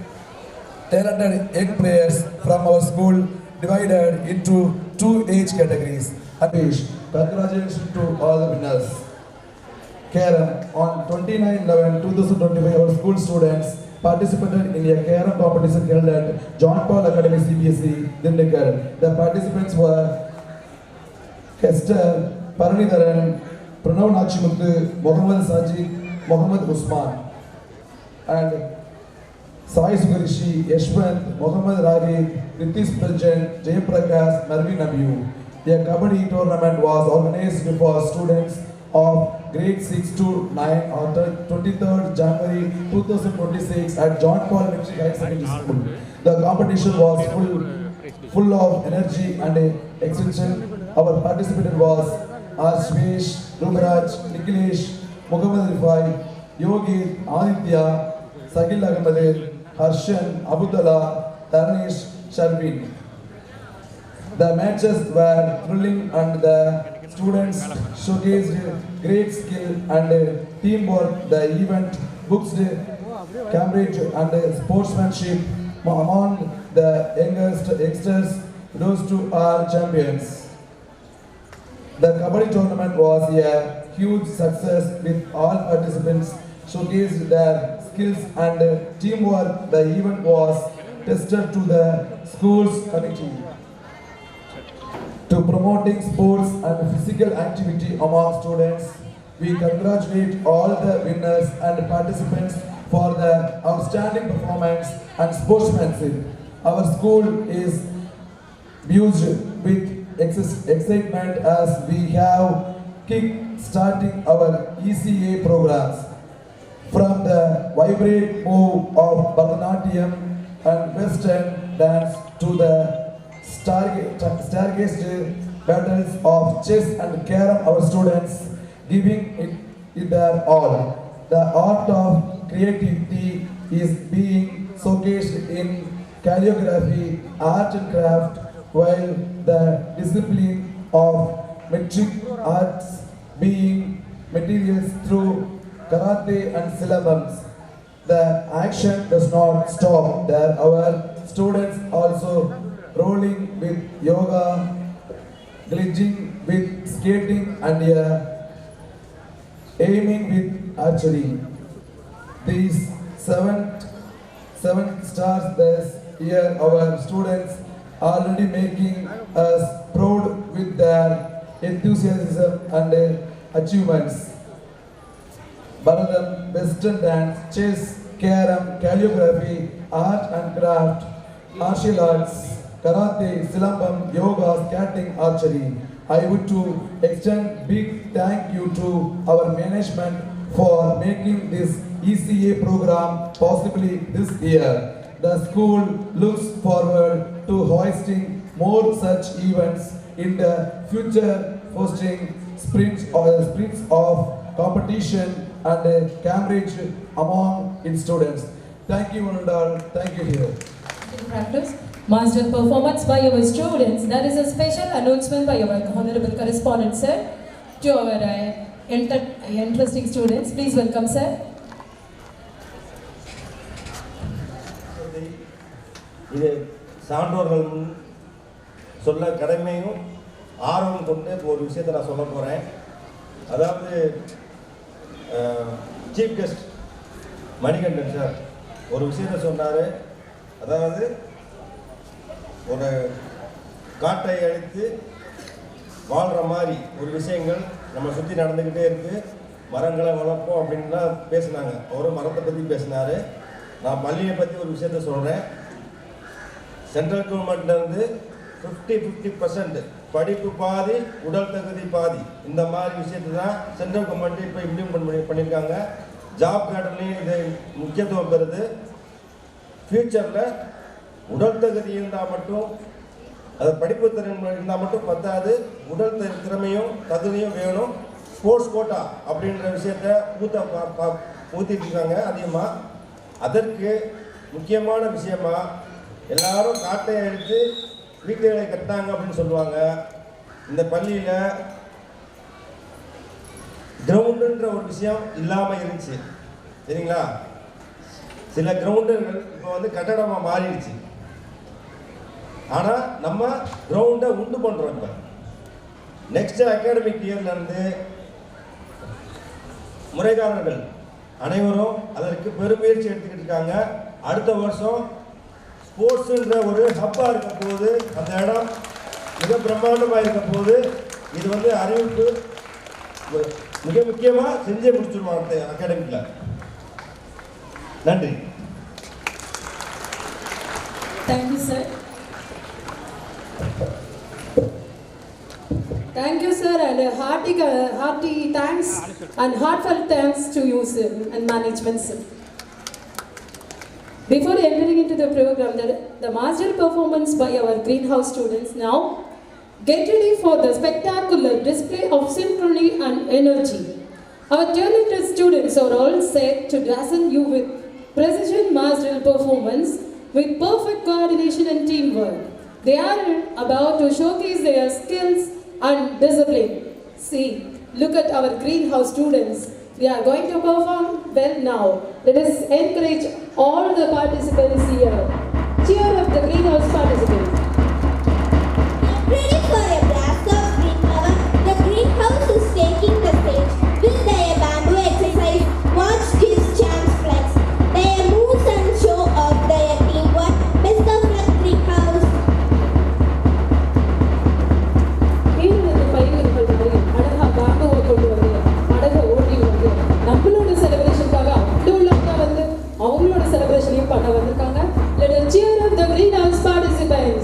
young players from our school, divided into two age categories. Congratulations to all the winners. KRM on 29/11/2025, our school students participated in a KRM competition held at John Paul Academy CBSE, Dindigul. The participants were Hester Paranidharan, Pranav Nachimuthu, Mohammad Sajid, Mohammad Usman, and Sai Sugarishi, Yashwant, Mohammad Ragi, Ritish Prajan, Jayaprakash, Marvin Abiyu. A Kabaddi tournament was organized for students of grade 6 to 9 on 23rd January 2026 at John Paul Metric Higher Secondary School. The competition was full of energy and excitement. Our participant was Ashwesh, Rubaraj, Nikhilesh, Mohammad Rifai, Yogi, Aditya, Sakil Ahmed, Harshan, Abudallah, Danish, Sharvin. The matches were thrilling and the students showcased great skill and teamwork. The event boosted camaraderie and sportsmanship among the youngsters. Those two are champions. The Kabaddi tournament was a huge success with all participants showcased their skills and teamwork. The event was tested to the school's committee to promoting sports and physical activity among students. We congratulate all the winners and participants for their outstanding performance and sportsmanship. Our school is buzzed with excitement as we have kick-starting our ECA programs. From the vibrant move of Bharatanatyam and Western dance to the stargazed battles of chess and carom, our students giving it their all. The art of creativity is being showcased in calligraphy, art and craft, while the discipline of metric arts being materials through karate and syllabums. The action does not stop there. Our students also rolling with yoga, gliding with skating, and aiming with archery. These seven stars this year, our students already making us proud with their enthusiasm and achievements. Bharatanatyam, Western dance, chess, carom, calligraphy, art and craft, martial arts, karate, silambam, yoga, skating, archery. I would to extend big thank you to our management for making this ECA program possibly this year. The school looks forward to hosting more such events in the future, hosting sprints of competition and Cambridge among its students. Thank you and all. Thank you here. Practice. Master performance by our students. There is a special announcement by our honorable correspondent, sir, to our interesting students. Please welcome, sir. இது சான்றோர்கள் முன் சொல்ல கடமையும் ஆர்வம் கொண்டு ஒரு விஷயத்தை நான் சொல்ல போகிறேன். அதாவது சீஃப் கெஸ்ட் மணிகண்டன் சார் ஒரு விஷயத்தை சொன்னார். அதாவது ஒரு காட்டை அழித்து வாழ்கிற மாதிரி ஒரு விஷயங்கள் நம்ம சுற்றி நடந்துக்கிட்டே இருக்குது. மரங்களை வளர்ப்போம் அப்படின்லாம் பேசினாங்க. அவரும் மரத்தை பற்றி பேசினார். நான் பள்ளியை பற்றி ஒரு விஷயத்த சொல்கிறேன். சென்ட்ரல் கவர்மெண்ட்லேருந்து 50% படிப்பு பாதி உடல் தகுதி பாதி இந்த மாதிரி விஷயத்தை தான் சென்ட்ரல் கவர்மெண்ட் இப்போ இம்ப்ளிமெண்ட் பண்ணியிருக்காங்க. ஜாப் கேட்டர்லேயும் இது முக்கியத்துவம் பெறுது. ஃப்யூச்சரில் உடல் தகுதி இருந்தால் மட்டும் அது படிப்பு திறன் இருந்தால் மட்டும் பத்தாது, உடல் திறமையும் தகுதியும் வேணும். ஸ்போர்ட்ஸ் கோட்டா அப்படின்ற விஷயத்த ஊற்றிட்டு இருக்காங்க அதிகமாக. அதற்கு முக்கியமான விஷயமா எல்லாரும் காட்டை எடுத்து வீட்டுகளை கட்டாங்க அப்படின்னு சொல்லுவாங்க. இந்த பள்ளியில் கிரவுண்டுன்ற ஒரு விஷயம் இல்லாமல் இருந்துச்சு சரிங்களா. சில கிரவுண்டுகள் இப்போ வந்து கட்டடமாக மாறிடுச்சு. ஆனால் நம்ம கிரவுண்டை உண்டு பண்ணுறோம். இப்போ நெக்ஸ்ட் அகாடமிக் இயர்லேருந்து முறைகாரர்கள் அனைவரும் அதற்கு பெருமுயற்சி எடுத்துக்கிட்டு இருக்காங்க. அடுத்த வருஷம் ஸ்போர்ட்ஸுன்ற ஒரு ஹப்பாக இருக்க போது, அந்த இடம் மிக பிரம்மாண்டமாக இருக்க போது, இது வந்து அறிவிப்பு மிக முக்கியமாக செஞ்சே முடிச்சிருவாங்க அகாடமிக்கில். நன்றி. Thank you sir. Thank you, sir, and a hearty thanks and heartfelt thanks to you, sir, and management, sir. Before entering into the program, the master performance by our greenhouse students, now get ready for the spectacular display of synchrony and energy. Our talented students are all set to dazzle you with precision masteral performance with perfect coordination and teamwork. They are about to showcase their skills and discipline. See, look at our greenhouse students. They are going to perform well now. Let us encourage all the participants here. Cheer up the greenhouse participants. Ready for a blast of green power? The greenhouse is taking the stage. Will their bamboo exercise? Watch kids chant flex. Their moves and show off their teamwork. Best of luck, greenhouse. நம்மளோட செலிப்ரேஷனுக்காக அவங்களோட செலிப்ரேஷனையும் பண்ண வந்திருக்காங்க. Let us cheer up the greenhouse participants.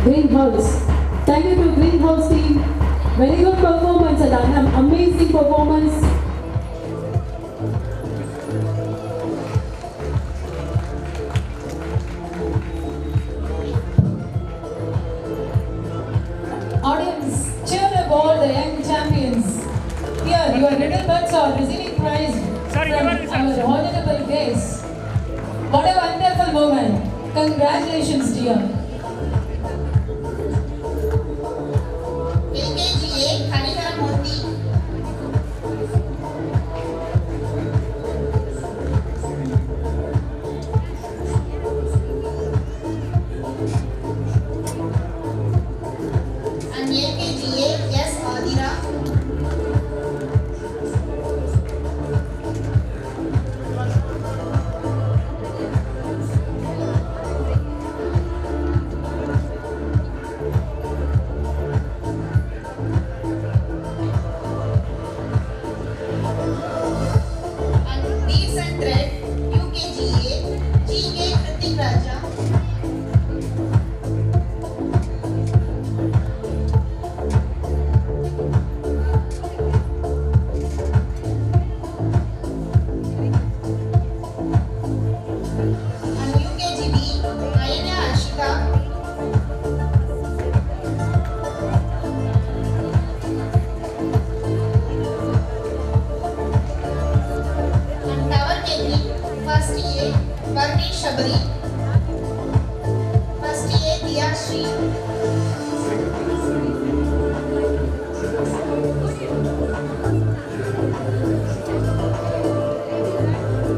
Greenhouse. Thank you to Greenhouse team. Very good performance and an amazing performance. Audience, cheer about the young champions. Here, your little birds are receiving prize from our honorable guests. What a wonderful moment. Congratulations, dear. Naveen Shabari. First A, Diya Shri.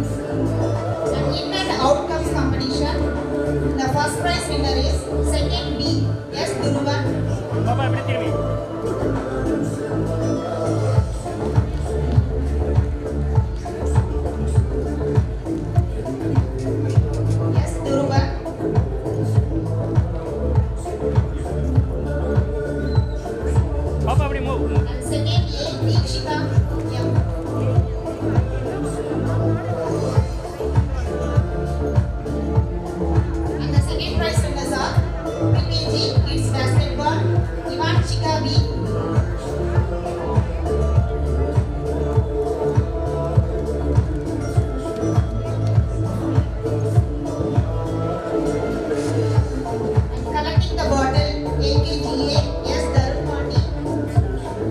And in and outcomes competition, the first prize winner is second B, S. Duruvan. பாப்பா எப்படி திரும்பி S. Duruvan. பாப்பா அப்படி move And second A, Deekshita M. And the second prize winners are PPG Kids Basketball, Ivan Chikabi. And collecting the bottle, AKGA, S. Darupati.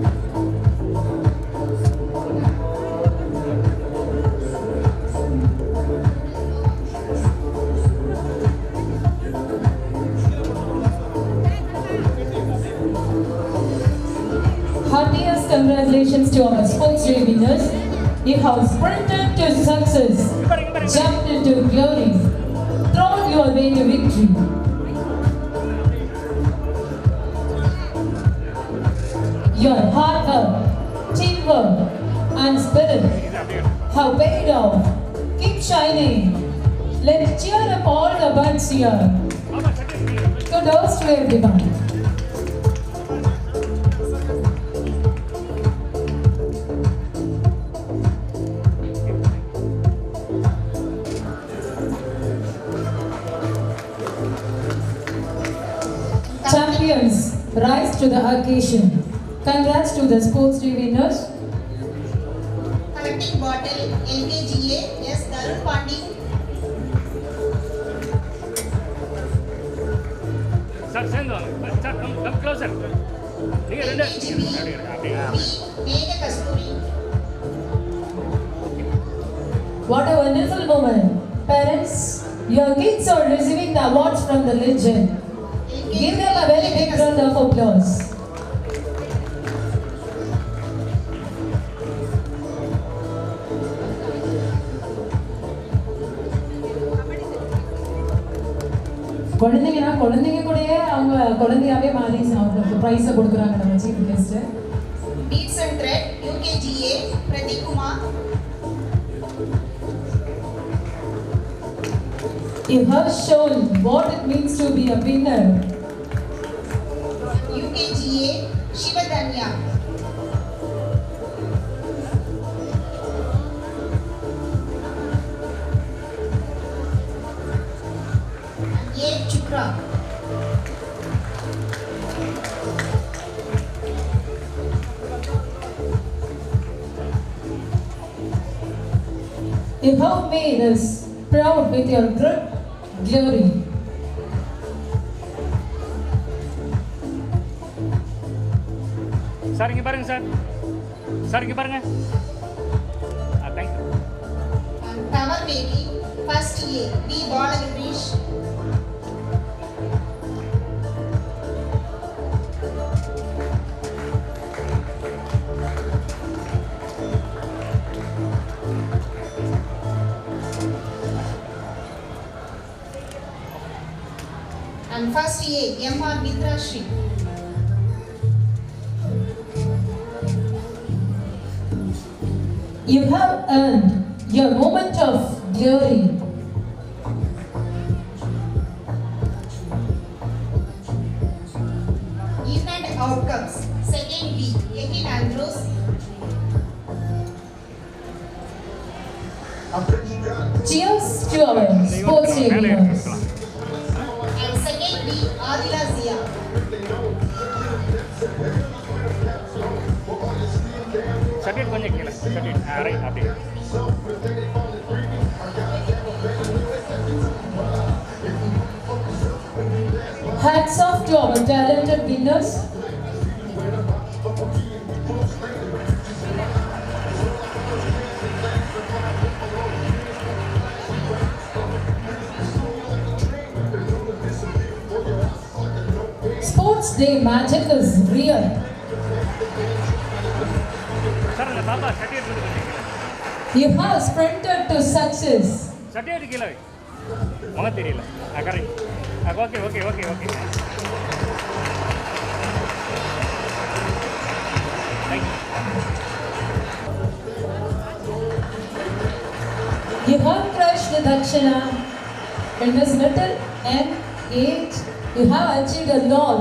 Heartiest congratulations to our sports day winners. You have sprinted to success, jumped into glory, thrown your way to victory. Your hard work, teamwork, and spirit have paid off. Keep shining. Let's cheer up all the birds here. Kudos to everyone. Champions, rise to the occasion. Congrats to the sports day winners. Collecting bottle, LKGA, S. Darupati. Sir சேர்ந்து வாங்க sir come closer நீங்க ரெண்டு அப்படியே Mega Kasturi. What a wonderful moment. Parents, your kids are receiving the awards from the legend. Give them a very big round of applause. குழந்தைங்கன்னா குழந்தைங்க கூடயே அவங்க குழந்தையாவே மாறி அவங்களுக்கு ப்ரைஸை கொடுக்குறாங்க நம்ம chief guest. Beads and thread, UKGA, Pradeep Kumar. You have shown what it means to be a winner. UKGA, Shivadanya. A. Chukra. You have made us proud with your great glory. Sir இங்கே பாருங்க sir sir இங்கே பாருங்க thank you And Tower Baby, first A, B. Balagrish. And first A, M.R. Mitra Shri. You have earned your moment of glory. In and outcomes, second B, Ekin Andrews. Cheers to our sports day winners. And second B, Adila Zia. Certificate கொஞ்சம் கீழே certificate right அப்படியே Hats off to our talented winners. Sports Day magic is real. Sir அந்த பாப்பா சட்டி எடுத்து You have sprinted to success. சட்டி எடுத்து கீழே முகம் தெரியல correct okay okay okay okay You have crushed the Dakshina. In this little young age, you have achieved a lot.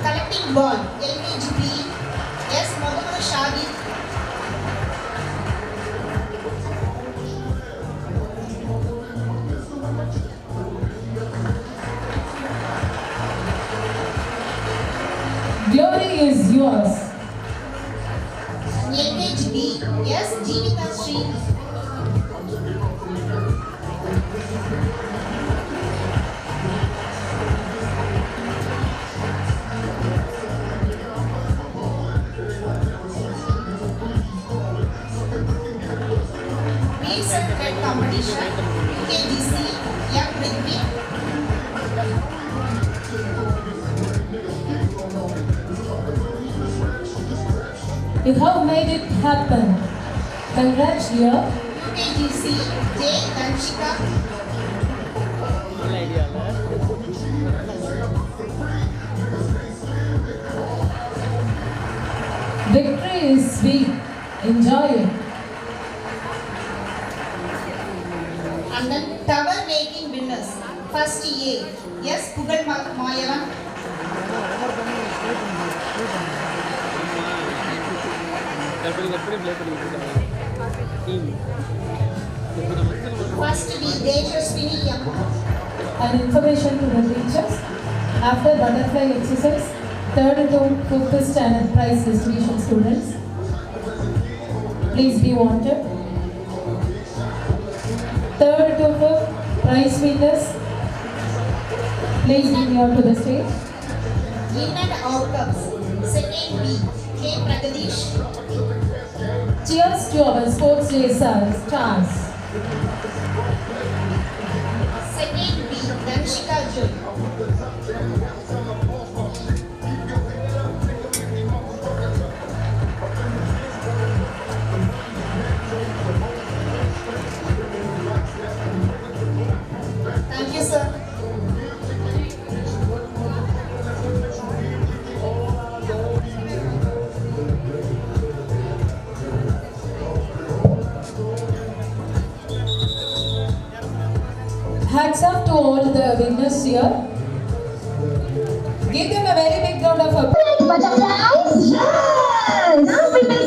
Collecting ball, LKGP, yes, Mohammed Shadi. Glory is yours. LKGP, yes, Jeevita Sri. Recent red competition, UKGC, Young Prithvi. You have made it happen. Congrats, dear. UKGC, J. Danshika. Victory is sweet. Enjoy it. And then tower making winners. First A, yes, Pugal Mayavan. First B, Deshaswini M. An information to the teachers. After butterfly exercise, 3rd to 5th standard prize distribution students. Please be wanted. 3rd to 5th prize winners. Please be near to the stage. In and outcomes. Second B, K. Pragadish. Cheers to our sports day stars. Second B, Danshika Joy. Thank you, sir. Hats off to all the winners here. Give them a very big round of applause. Butterflies, yes! Now we will